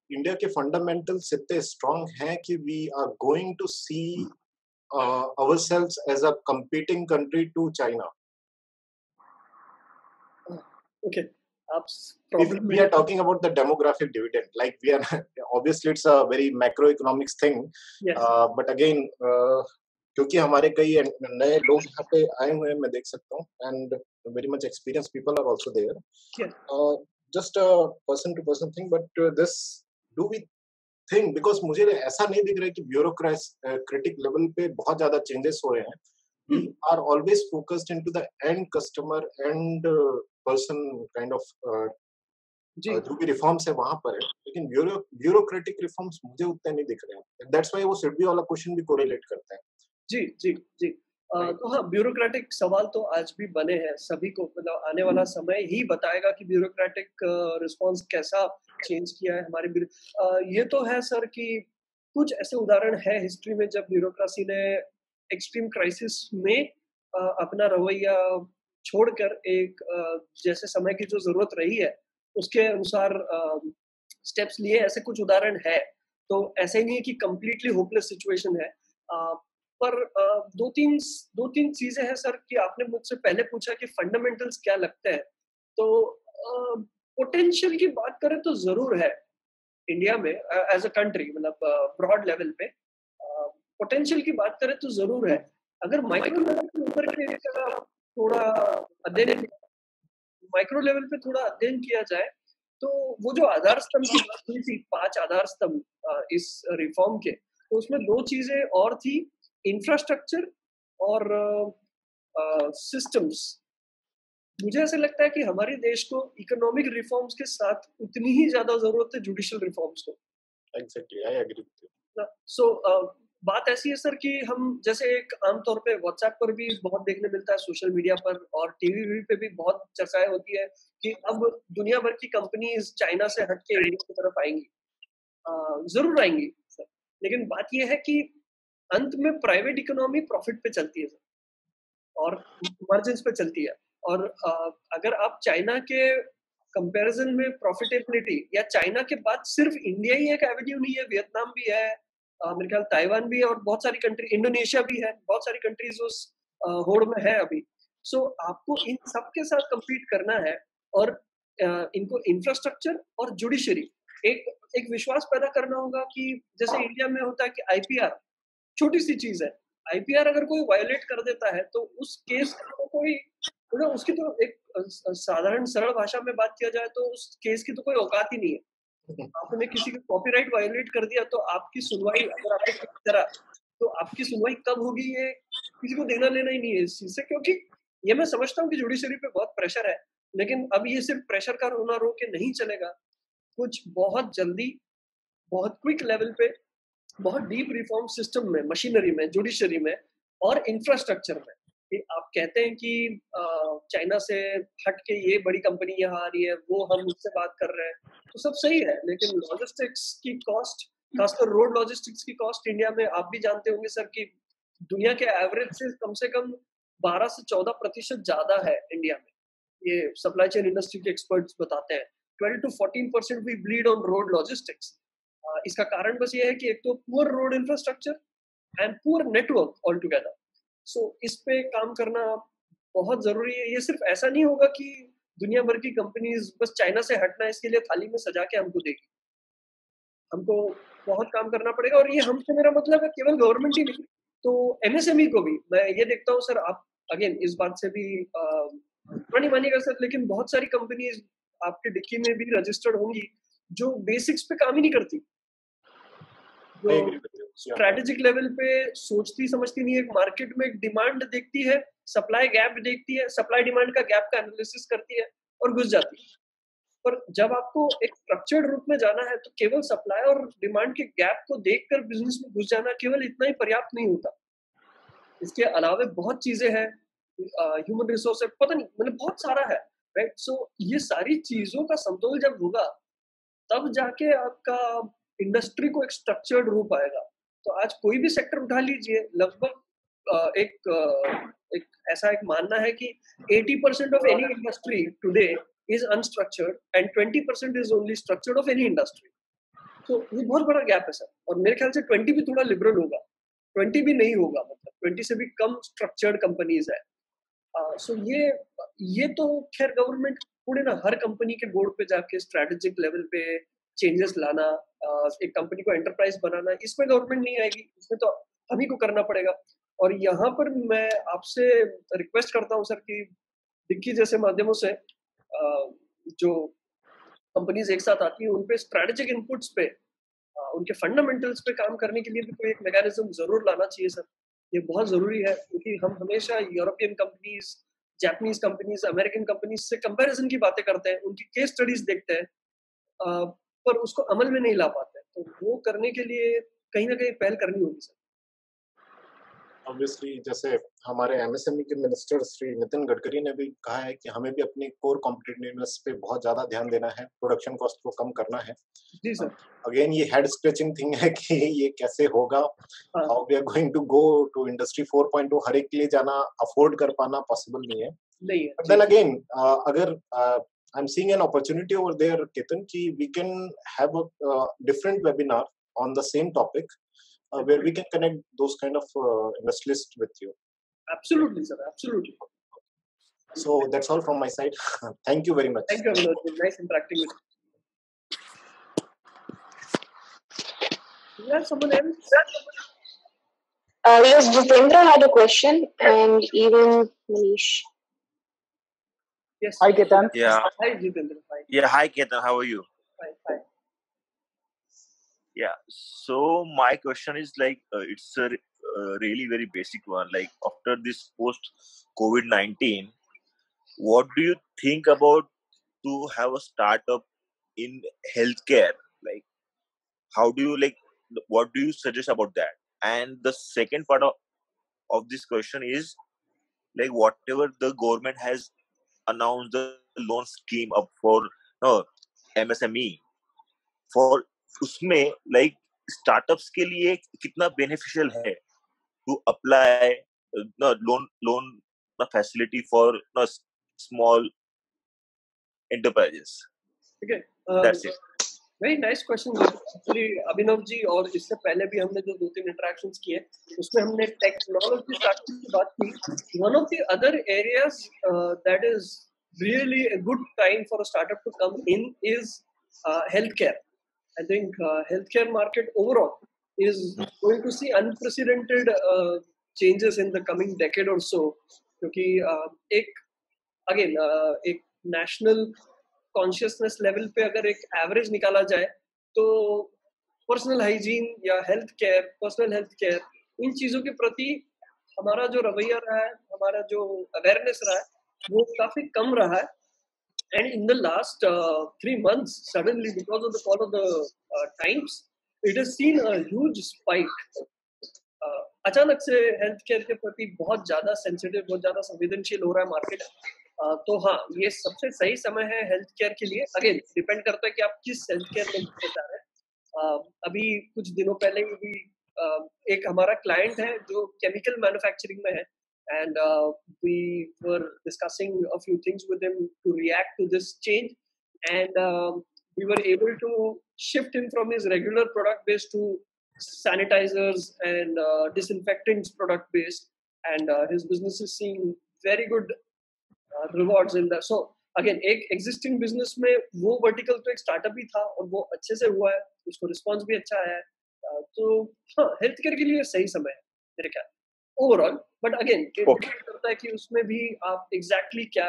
इंडिया के फंडामेंटल्स इतने स्ट्रांग हैं कि we are going to see ourselves as a competing country to China? Okay, If we are talking about the demographic dividend, like we are obviously it's a very macroeconomics thing, yes. But again, क्योंकि हमारे कई नए लोग यहाँ पे आए हुए हैं, मैं देख सकता हूँ, and very much experienced people are also there. Yes. Just a person to person thing, but this do we think, because मुझे ऐसा नहीं दिख रहा है कि ब्यूरोक्रेटिक लेवल पे बहुत ज्यादा चेंजेस हो रहे हैं. We are always focused into the end customer and person kind of जो भी रिफॉर्म्स है वहां पर है, लेकिन ब्यूरोक्रेटिक रिफॉर्म्स मुझे उतने नहीं दिख रहे हैं. दैट्स व्हाई वो सिडबी वाला क्वेश्चन भी कोरिलेट करते हैं. जी जी जी. तो हाँ, ब्यूरोक्रेटिक सवाल तो आज भी बने हैं सभी को. मतलब आने वाला समय ही बताएगा कि ब्यूरोक्रेटिक रिस्पांस कैसा चेंज किया है हमारे. ये तो है सर कि कुछ ऐसे उदाहरण है हिस्ट्री में जब ब्यूरोक्रेसी ने एक्सट्रीम क्राइसिस में अपना रवैया छोड़कर एक जैसे समय की जो जरूरत रही है उसके अनुसार स्टेप्स लिए. ऐसे कुछ उदाहरण है. तो ऐसे ही नहीं है कि कंप्लीटली होपलेस सिचुएशन है. पर दो तीन चीजें हैं सर कि आपने मुझसे पहले पूछा कि फंडामेंटल्स क्या लगते हैं. तो पोटेंशियल की बात करें तो जरूर है इंडिया में एज अ कंट्री, मतलब ब्रॉड लेवल पे पोटेंशियल की बात करें तो जरूर है. अगर माइक्रो लेवल के ऊपर थोड़ा अध्ययन, माइक्रो लेवल पे थोड़ा अध्ययन किया जाए तो वो जो आधार स्तंभ की बात हुई थी, 5 आधार स्तंभ इस रिफॉर्म के, तो उसमें 2 चीजें और थी, इंफ्रास्ट्रक्चर और सिस्टम्स. मुझे ऐसा लगता है कि हमारे देश को इकोनॉमिक रिफॉर्म्स के साथ उतनी ही ज्यादा जरूरत है जुडिशियल रिफॉर्म्स को. Exactly, I agree with you. So बात ऐसी है सर कि हम जैसे एक आमतौर पे व्हाट्सएप पर भी बहुत देखने मिलता है, सोशल मीडिया पर और टीवी पे भी बहुत चर्चाएं होती है कि अब दुनिया भर की कंपनीज चाइना से हटके इंडिया की तरफ आएंगी. जरूर आएंगी सर, लेकिन बात यह है कि अंत में प्राइवेट इकोनॉमी प्रॉफिट पे चलती है सर और मार्जिन्स पे चलती है. और अगर आप चाइना के कंपैरिजन में प्रॉफिटेबिलिटी, या चाइना के बाद सिर्फ इंडिया ही एक एवेन्यू नहीं है, वियतनाम भी है, मेरे ख्याल ताइवान भी है और बहुत सारी कंट्री, इंडोनेशिया भी है, बहुत सारी कंट्रीज उस होड़ में है अभी. सो आपको इन सब के साथ compete करना है और इनको इंफ्रास्ट्रक्चर और जुडिशरी एक विश्वास पैदा करना होगा कि जैसे इंडिया में होता है कि आईपीआर छोटी सी चीज है, आईपीआर अगर कोई वायोलेट कर देता है तो उस केस का कोई, मतलब उसकी तो एक साधारण सरल भाषा में बात किया जाए तो उस केस की तो कोई औकात ही नहीं है. आपने किसी का कॉपीराइट वायोलेट कर दिया तो आपकी सुनवाई, अगर आपने करा तो आपकी सुनवाई कब होगी ये किसी को देना लेना ही नहीं है इस चीज से. क्योंकि ये मैं समझता हूँ कि जुडिशरी पे बहुत प्रेशर है, लेकिन अब ये सिर्फ प्रेशर का रोना रो के नहीं चलेगा. कुछ बहुत जल्दी, बहुत क्विक लेवल पे, बहुत डीप रिफॉर्म सिस्टम में, मशीनरी में, जुडिशरी में और इंफ्रास्ट्रक्चर में. आप कहते हैं कि चाइना से हट के ये बड़ी कंपनी यहाँ आ रही है, वो हम उससे बात कर रहे हैं, तो सब सही है, लेकिन लॉजिस्टिक्स की कॉस्ट, खासकर रोड लॉजिस्टिक्स की कॉस्ट इंडिया में आप भी जानते होंगे सर कि दुनिया के एवरेज से कम 12 से 14% ज्यादा है इंडिया में. ये सप्लाई चेन इंडस्ट्री के एक्सपर्ट्स बताते हैं 12 to 14% we bleed on road logistics. इसका कारण बस ये है कि एक तो poor road infrastructure and poor network all together. So इस पे काम करना बहुत जरूरी है. ये सिर्फ ऐसा नहीं होगा कि दुनिया भर की कंपनीज बस चाइना से हटना इसके लिए थाली में सजा के हमको देगी. हमको बहुत काम करना पड़ेगा. और ये हमसे मेरा मतलब है केवल गवर्नमेंट ही नहीं, तो एमएसएमई को भी मैं ये देखता हूँ सर. आप अगेन इस बात से भी नहीं मानिएगा सर, लेकिन बहुत सारी कंपनीज आपके डिक्की में भी रजिस्टर्ड होंगी जो बेसिक्स पे काम ही नहीं करती, जो स्ट्रेटेजिक लेवल पे सोचती समझती नहीं है. एक मार्केट में एक डिमांड देखती है, सप्लाई गैप देखती है, सप्लाई डिमांड का गैप का एनालिसिस करती है और घुस जाती है. पर जब आपको एक स्ट्रक्चर्ड रूप में जाना है तो केवल सप्लाई और डिमांड के गैप को देखकर बिजनेस में घुस जाना केवल इतना ही पर्याप्त नहीं होता. इसके अलावा बहुत चीजें हैं, ह्यूमन रिसोर्स है, पता नहीं, मतलब बहुत सारा है, राइट. सो ये सारी चीजों का समतोल जब होगा तब जाके आपका इंडस्ट्री को एक स्ट्रक्चर्ड रूप आएगा. तो आज कोई भी सेक्टर उठा लीजिए, लगभग एक ऐसा एक मानना है कि 80% of any industry today is unstructured and 20% is only structured of any industry. तो ये बहुत बड़ा गैप है सर, और मेरे ख्याल से 20 भी थोड़ा लिबरल होगा, 20 भी नहीं होगा, मतलब 20 से भी कम स्ट्रक्चर्ड कंपनीज है. सो ये तो खैर गवर्नमेंट पूरे ना हर कंपनी के बोर्ड पे जाके स्ट्रेटेजिक लेवल पे चेंजेस लाना, एक कंपनी को एंटरप्राइज बनाना, इसमें गवर्नमेंट नहीं आएगी, इसमें तो हम ही को करना पड़ेगा. और यहाँ पर मैं आपसे रिक्वेस्ट करता हूँ सर कि डिक्की जैसे माध्यमों से जो कंपनीज एक साथ आती है उन पे स्ट्रेटेजिक इनपुट्स पे, उनके फंडामेंटल्स पे काम करने के लिए भी कोई एक मैकेनिज्म जरूर लाना चाहिए सर. ये बहुत जरूरी है, क्योंकि हम हमेशा European companies, Japanese companies, American companies से कंपैरिजन की बातें करते हैं, उनकी केस स्टडीज देखते हैं, पर उसको अमल में नहीं ला पाते. तो वो करने के लिए कहीं ना कहीं पहल करनी होगी सर. ऑब्वियसली जैसे हमारे एमएसएमई के मिनिस्टर श्री नितिन गडकरी ने भी कहा है कि हमें भी अपनी कोर कॉम्पिटिटिवनेस पे बहुत ज्यादा ध्यान देना है, प्रोडक्शन कॉस्ट को कम करना है. जी सर. अगेन ये हेड स्क्रैचिंग थिंग है कि ये कैसे होगा, how we are going to go to industry 4.0, हर एक के लिए जाना अफोर्ड कर पाना पॉसिबल नहीं है. बट देन अगेन अगर I am seeing an opportunity over there Ketan कि we can have a different webinar on the same topic where we can connect those kind of industrialists with you. Absolutely, sir. Absolutely. So that's all from my side. Thank you very much. Thank you, Abhinav. Nice interacting with you. Do you have someone else? Yes, Jitendra had a question, and even Manish. Yes. Hi, Ketan. Yeah. Hi, Jitendra. Hi. Yeah. Hi, Ketan. How are you? Fine. Yeah. So my question is like, it's a really very basic one. Like after this post COVID-19, what do you think about to have a startup in healthcare? Like, how do you like? What do you suggest about that? And the second part of this question is like, whatever the government has announced the loan scheme up for MSME for उसमें like startups के लिए कितना beneficial है to apply loan facility for small enterprises. Okay. That's it. Very nice question. Actually, Abhinav ji और इससे पहले भी हमने जो 2-3 interactions किए, उसमें हमने technology startup की बात की. One of the other areas that is really a good time for a startup to come in is healthcare. I think healthcare market overall is going to see unprecedented changes in the coming decade or so. क्योंकि एक national consciousness level पे अगर एक average निकाला जाए तो personal hygiene या health care, personal health care, इन चीजों के प्रति हमारा जो रवैया रहा है, हमारा जो awareness रहा है, वो काफी कम रहा है. And in the last 3 months, suddenly because of the fall of the times, it has seen a huge spike. अचानक से हेल्थ केयर के प्रति बहुत ज्यादा सेंसिटिव, बहुत ज्यादा संवेदनशील हो रहा है मार्केट. तो हाँ, ये सबसे सही समय है हेल्थ केयर के लिए. अगेन डिपेंड करता है कि आप किस हेल्थ केयर में घुसना चाह रहे हैं. अभी कुछ दिनों पहले भी एक हमारा क्लाइंट है जो केमिकल मैन्युफैक्चरिंग में है, and we were discussing a few things with him to react to this change, and we were able to shift him from his regular product base to sanitizers and disinfectants product base, and his business is seeing very good rewards in that. So again, एक existing business में वो vertical तो एक startup ही था और वो अच्छे से हुआ है, उसको response भी अच्छा आया है. तो हाँ, health care के लिए सही समय है मेरे ख्याल ओवरऑल. बट अगेन डिपेंड करता है कि उसमें भी आप एग्जैक्टली क्या.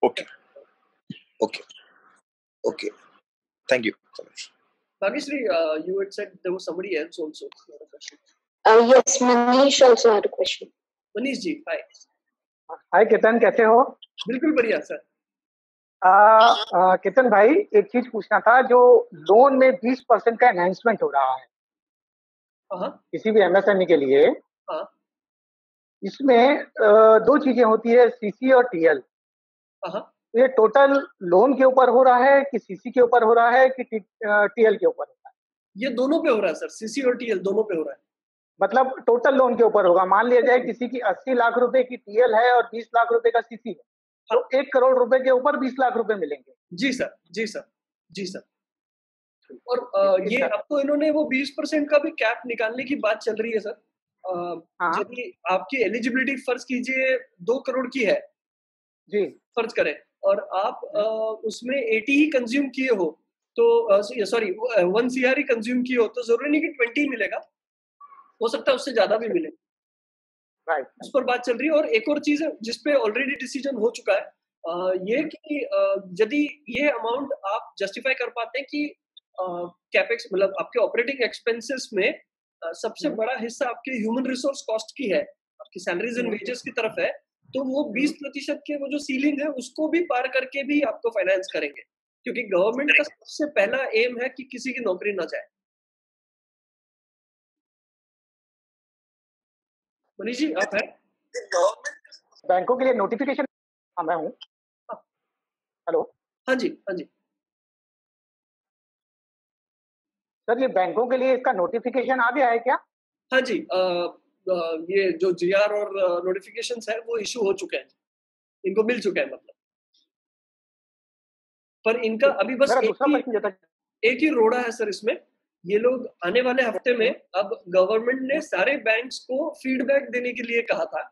Okay. Thank you so much. Bhagyashree, you had said there was somebody else also. Yes, Manish also had a question. Manish ji, hi. Hi Ketan, कैसे हो? बिल्कुल बढ़िया सर. केतन भाई, एक चीज पूछना था. जो लोन में 20% का एनहांसमेंट हो रहा है किसी भी एमएसएमई के लिए, इसमें 2 चीजें होती है, सीसी और टीएल. ये टोटल लोन के ऊपर हो रहा है कि सीसी के ऊपर हो रहा है कि टीएल के ऊपर हो रहा है? ये दोनों पे हो रहा है सर, सीसी और टीएल दोनों पे हो रहा है. मतलब टोटल लोन के ऊपर होगा. मान लिया जाए किसी की 80 लाख रुपए की टीएल है और 20 लाख रुपए का सीसी है, तो 1 करोड़ रुपए के ऊपर 20 लाख रुपए मिलेंगे। जी सर, जी सर, जी सर। और ये अब तो इन्होंने वो 20% का भी कैप निकालने की बात चल रही है सर। यदि आपकी एलिजिबिलिटी फर्ज कीजिए 2 करोड़ की है, जी फर्ज करें, और आप उसमें 80 ही कंज्यूम किए हो, तो सॉरी 1 CR ही कंज्यूम किए हो, तो जरूरी नहीं कि 20 मिलेगा, हो सकता है उससे ज्यादा भी मिले। राइट, उस पर बात चल रही है। और एक और चीज है जिसपे ऑलरेडी डिसीजन हो चुका है, ये कि यदि ये अमाउंट आप जस्टिफाई कर पाते हैं कि कैपेक्स मतलब आपके ऑपरेटिंग एक्सपेंसेस में सबसे बड़ा हिस्सा आपके ह्यूमन रिसोर्स कॉस्ट की है, आपकी सैलरीज एंड वेजेस की तरफ है, तो वो 20% के वो जो सीलिंग है उसको भी पार करके भी आपको फाइनेंस करेंगे, क्योंकि गवर्नमेंट का सबसे पहला एम है कि किसी की नौकरी ना जाए। मनीष जी आप हैं? बैंकों के लिए नोटिफिकेशन, हाँ मैं हूँ। हेलो, हाँ जी, हाँ जी सर, ये बैंकों के लिए इसका नोटिफिकेशन आ गया है क्या? हाँ जी, ये जो GR और नोटिफिकेशंस है वो इशू हो चुके हैं, इनको मिल चुका है मतलब। पर इनका अभी बस एक ही रोड़ा है सर इसमें। ये लोग आने वाले हफ्ते में, अब गवर्नमेंट ने सारे बैंक्स को फीडबैक देने के लिए कहा था,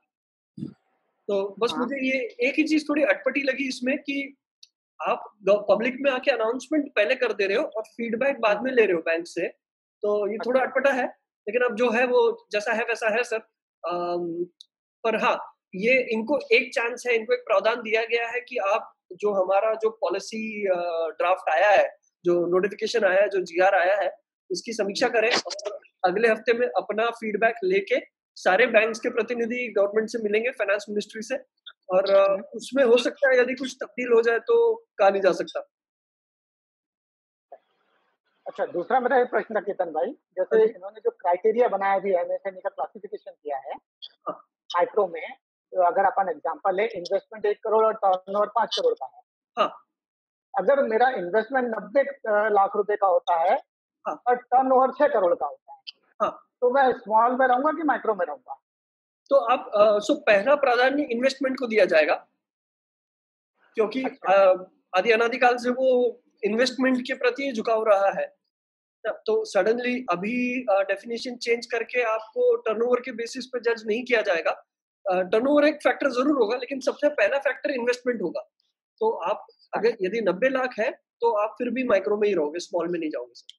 तो बस मुझे ये एक ही चीज थोड़ी अटपटी लगी इसमें कि आप पब्लिक में आके अनाउंसमेंट पहले कर दे रहे हो और फीडबैक बाद में ले रहे हो बैंक से, तो ये थोड़ा अटपटा है। लेकिन अब जो है वो जैसा है वैसा है सर। पर हाँ, ये इनको एक चांस है, इनको एक प्रावधान दिया गया है कि आप जो हमारा जो पॉलिसी ड्राफ्ट आया है, जो नोटिफिकेशन आया है, जो GR आया है, इसकी समीक्षा करें और अगले हफ्ते में अपना फीडबैक लेके सारे बैंक्स के प्रतिनिधि गवर्नमेंट से मिलेंगे, फाइनेंस मिनिस्ट्री से, और उसमें हो सकता है यदि कुछ तब्दील हो जाए तो कहा नहीं जा सकता। अच्छा, दूसरा मेरा एक प्रश्न था केतन भाई, जैसे इन्होंने जो क्राइटेरिया बनाया भी है, MSME का क्लासिफिकेशन किया है माइक्रो में, तो अगर अपन एग्जांपल ले, इन्वेस्टमेंट 1 करोड़ और टर्नओवर 5 करोड़ का है। हाँ। अगर मेरा इन्वेस्टमेंट 90 लाख रुपए का होता है और टर्नओवर 6 करोड़ का होता है, तो मैं स्मॉल में रहूंगा कि माइक्रो में रहूंगा? तो आप पहला प्राधान्य इन्वेस्टमेंट को दिया जाएगा, क्योंकि आदि अनादिकाल से वो इन्वेस्टमेंट के प्रति झुकाव रहा है। तो सडनली अभी डेफिनेशन चेंज करके आपको टर्नओवर के बेसिस पे जज नहीं किया जाएगा। टर्नओवर एक फैक्टर जरूर होगा, लेकिन सबसे पहला फैक्टर इन्वेस्टमेंट होगा। तो आप अगर यदि 90 लाख है तो आप फिर भी माइक्रो में ही रहोगे, स्मॉल में नहीं जाओगे सर।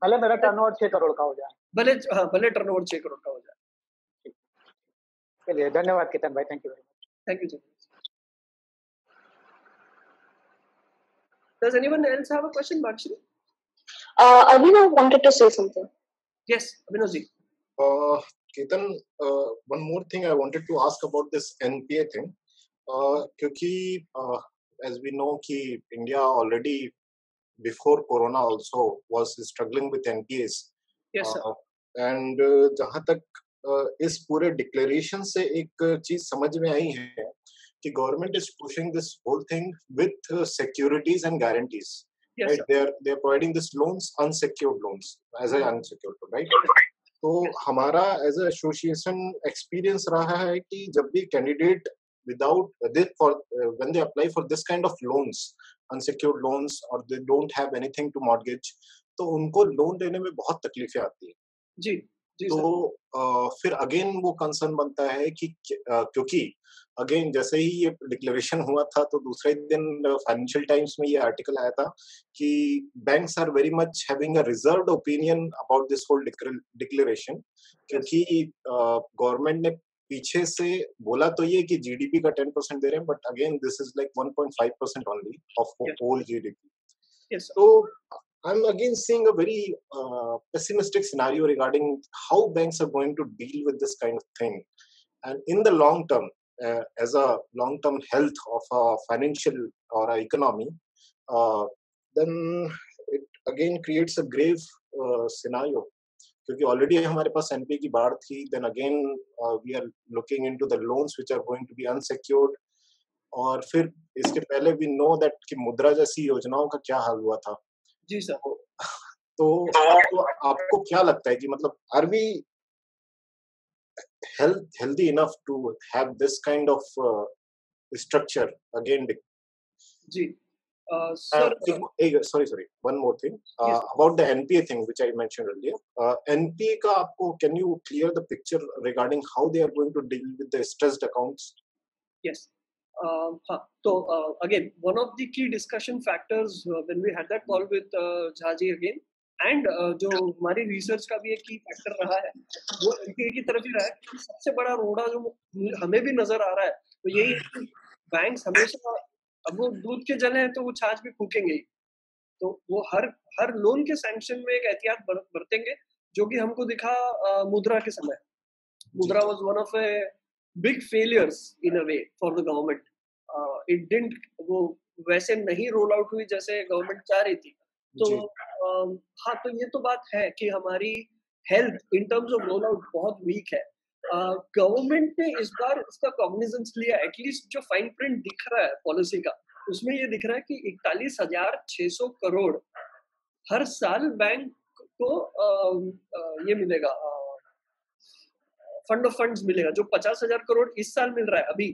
भले मेरा टर्नओवर 6 करोड़ का हो जाए, भले टर्नओवर 6 करोड़ का हो जाए। चलिए, धन्यवाद केतन भाई, thank you very much. Thank you. Does anyone else have a question, Bhakshri? Abhinav wanted to say something. Yes, Abhinav ji. Ketan, one more thing I wanted to ask about this NPA thing. क्योंकि as we know कि India already before Corona also was struggling with NPAs. Yes, sir. And जहाँ तक इस पूरे डिक्लेरेशन से एक चीज समझ में आई है कि government is pushing this whole thing with securities and guarantees. Yes, right? They are providing this loans, unsecured loans, as an unsecured loan, right? तो हमारा as a association experience रहा है कि जब भी candidate without this for when they apply for this kind of loans, unsecured loans, or they don't have anything to mortgage, तो उनको लोन लेने में बहुत तकलीफें आती है। जी तो फिर अगेन वो कंसर्न बनता है कि क्योंकि अगेन जैसे ही ये डिक्लेरेशन हुआ था तो दूसरे दिन फाइनेंशियल टाइम्स में ये आर्टिकल आया था कि banks are very much having a reserved opinion about this whole declaration, क्योंकि गवर्नमेंट ने पीछे से बोला तो ये कि जीडीपी का 10% दे रहे हैं, but again this is like 1.5% only of whole GDP. तो I'm again seeing a very pessimistic scenario regarding how banks are going to deal with this kind of thing. And in the long term, as a long-term health of a financial or a economy, then it again creates a grave scenario. क्योंकि already हमारे पास NPA की बाढ़ थी, then again we are looking into the loans which are going to be unsecured. और फिर इसके पहले we know that कि मुद्रा जैसी योजनाओं का क्या हाल हुआ था। जी सर। तो आपको क्या लगता है कि मतलब are we healthy enough to have this kind of structure again. Ji. Sir, sorry. One more thing about the NPA thing, which I mentioned earlier. NPA ka aapko, can you clear the picture regarding how they are going to deal with the stressed accounts? Yes. So again, one of the key discussion factors when we had that call with Jhaji again, and जो हमारी रिसर्च का भी एक की फैक्टर रहा है, वो NPA की तरफ ही रहा है कि सबसे बड़ा रोड़ा जो हमें भी नजर आ रहा है, तो यही है कि बैंक्स हमेशा, अब वो दूध के जले हैं तो वो छाछ भी फूकेंगे ही, तो वो हर लोन के सैंक्शन में एक एहतियात बरतेंगे, जो कि हमको दिखा मुद्रा के समय. मुद्रा was one of a big failures in a way for the government. It didn't, वो वैसे नहीं रोल आउट हुई जैसे गवर्नमेंट चाह रही थी. तो हाँ, तो ये तो बात है कि हमारी health in terms of roll out बहुत वीक है. गवर्नमेंट ने इस बार इसका कॉग्निजेंस लिया. एटलीस्ट जो फाइन प्रिंट दिख रहा है पॉलिसी का, उसमें ये दिख रहा है कि 41,600 करोड़ हर साल बैंक को ये मिलेगा, फंड ऑफ फंड्स मिलेगा. जो 50,000 करोड़ इस साल मिल रहा है अभी,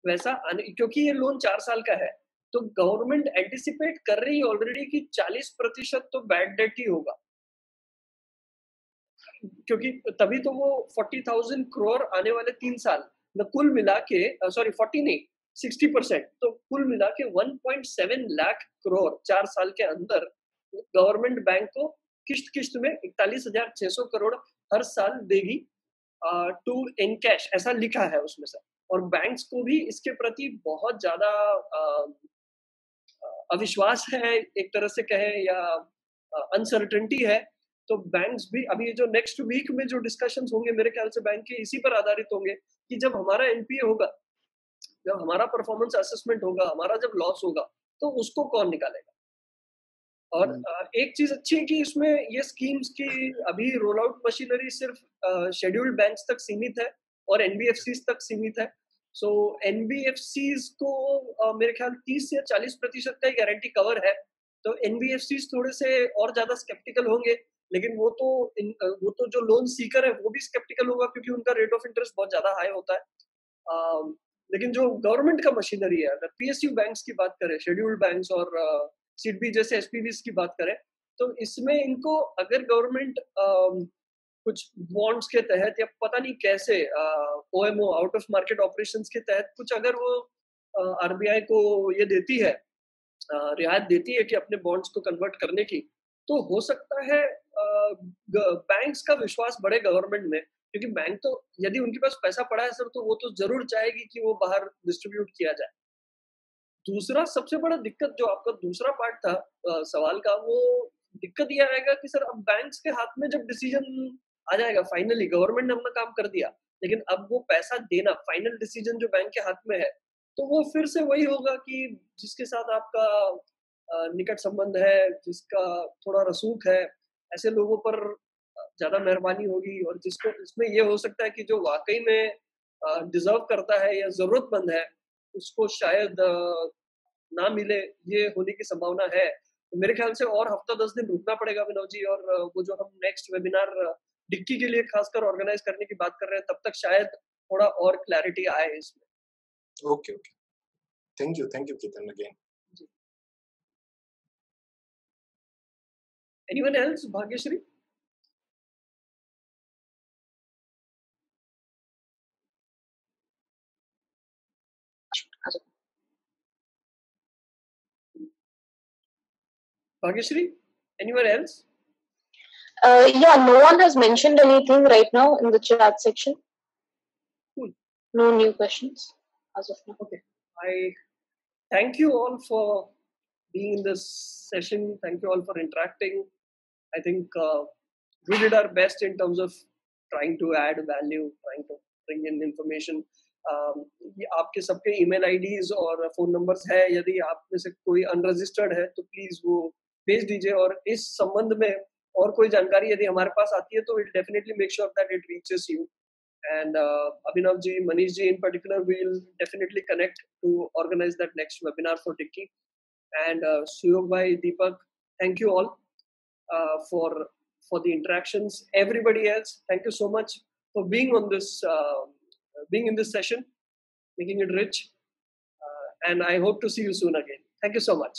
वैसा क्योंकि ये लोन 4 साल का है, तो गवर्नमेंट एंटिसिपेट कर रही है ऑलरेडी कि 40% तो बैड डेट ही होगा, क्योंकि तभी तो वो 40,000 करोड़ आने वाले 3 साल न कुल मिला के, सॉरी 40 नहीं 60%, तो कुल मिला के 1.7 लाख करोड़ 4 साल के अंदर गवर्नमेंट बैंक को किश्त में 41,600 करोड़ हर साल देगी टू एनकैश, ऐसा लिखा है उसमें से. और बैंक्स को भी इसके प्रति बहुत ज्यादा अविश्वास है, एक तरह से कहे, या अनसर्टेनिटी है. तो बैंक्स भी अभी जो नेक्स्ट वीक में जो डिस्कशंस होंगे मेरे ख्याल से बैंक के इसी पर आधारित होंगे कि जब हमारा एनपीए होगा, जब हमारा परफॉर्मेंस असेसमेंट होगा, हमारा जब लॉस होगा, तो उसको कौन निकालेगा. और एक चीज अच्छी है कि इसमें ये स्कीम्स की अभी रोल आउट मशीनरी सिर्फ शेड्यूल्ड बैंक्स तक सीमित है और एनबीएफसीज तक सीमित है. सो एनबीएफसीज को मेरे ख्याल 30 से 40% का गारंटी कवर है. तो एनबीएफसीज थोड़े से और ज्यादा स्केप्टिकल होंगे, लेकिन वो तो जो लोन सीकर है वो भी स्केप्टिकल होगा, क्योंकि उनका रेट ऑफ इंटरेस्ट बहुत ज्यादा हाई होता है. लेकिन जो गवर्नमेंट का मशीनरी है, अगर पीएसयू बैंक्स की बात करें, शेड्यूल्ड बैंक्स और सीडबी जैसे एसपीवीज की बात करें, तो इसमें इनको अगर गवर्नमेंट कुछ बॉन्ड्स के तहत या पता नहीं कैसे OMO out of market operations के तहत कुछ अगर वो आरबीआई को ये देती है, रियायत देती है कि अपने बॉन्ड्स को कन्वर्ट करने की, तो हो सकता है बैंक्स का विश्वास बढ़े गवर्नमेंट में, क्योंकि बैंक तो यदि उनके पास पैसा पड़ा है सर, तो वो तो जरूर चाहेगी कि वो बाहर डिस्ट्रीब्यूट किया जाए. दूसरा सबसे बड़ा दिक्कत, जो आपका दूसरा पार्ट था सवाल का, वो दिक्कत ये आएगा कि सर अब बैंक्स के हाथ में जब डिसीजन आ जाएगा, फाइनली गवर्नमेंट ने अपना काम कर दिया, लेकिन अब वो पैसा देना, फाइनल डिसीजन जो बैंक के हाथ में है, तो वो फिर से वही होगा कि जिसके साथ आपका निकट संबंध है, जिसका थोड़ा रसूख है, ऐसे लोगों पर ज्यादा मेहरबानी होगी. और जिसको इसमें ये हो सकता है कि जो वाकई में डिजर्व करता है या जरूरतमंद है, उसको शायद ना मिले, ये होने की संभावना है. तो मेरे ख्याल से और हफ्ता 10 दिन रुकना पड़ेगा विनोद जी, और वो जो हम नेक्स्ट वेबिनार डिक्की के लिए खासकर ऑर्गेनाइज करने की बात कर रहे हैं, तब तक शायद थोड़ा और क्लैरिटी आए इसमें. ओके. थैंक यू कितन again. Anyone else? Bhagyashree? Bhagyashree, anyone else? Yeah, no one has mentioned anything right now in the chat section. Cool. No new questions as of now. Okay. I thank you all for being in this session. Thank you all for interacting. I think we did our best in terms of trying to add value, trying to bring in information. आपके सबके ईमेल आईडीज और फोन नंबर्स है, यदि आप में से कोई अनरजिस्टर्ड है तो प्लीज वो भेज दीजिए. और इस संबंध में और कोई जानकारी यदि हमारे पास आती है तो we'll definitely make sure that it reaches you. And Abhinav ji, Manish ji in particular, will definitely connect to organize that next webinar for Dicky. And Suyog bhai, Deepak, thank you all for the interactions. Everybody else, thank you so much for being on this being in this session, making it rich. and I hope to see you soon again. Thank you so much.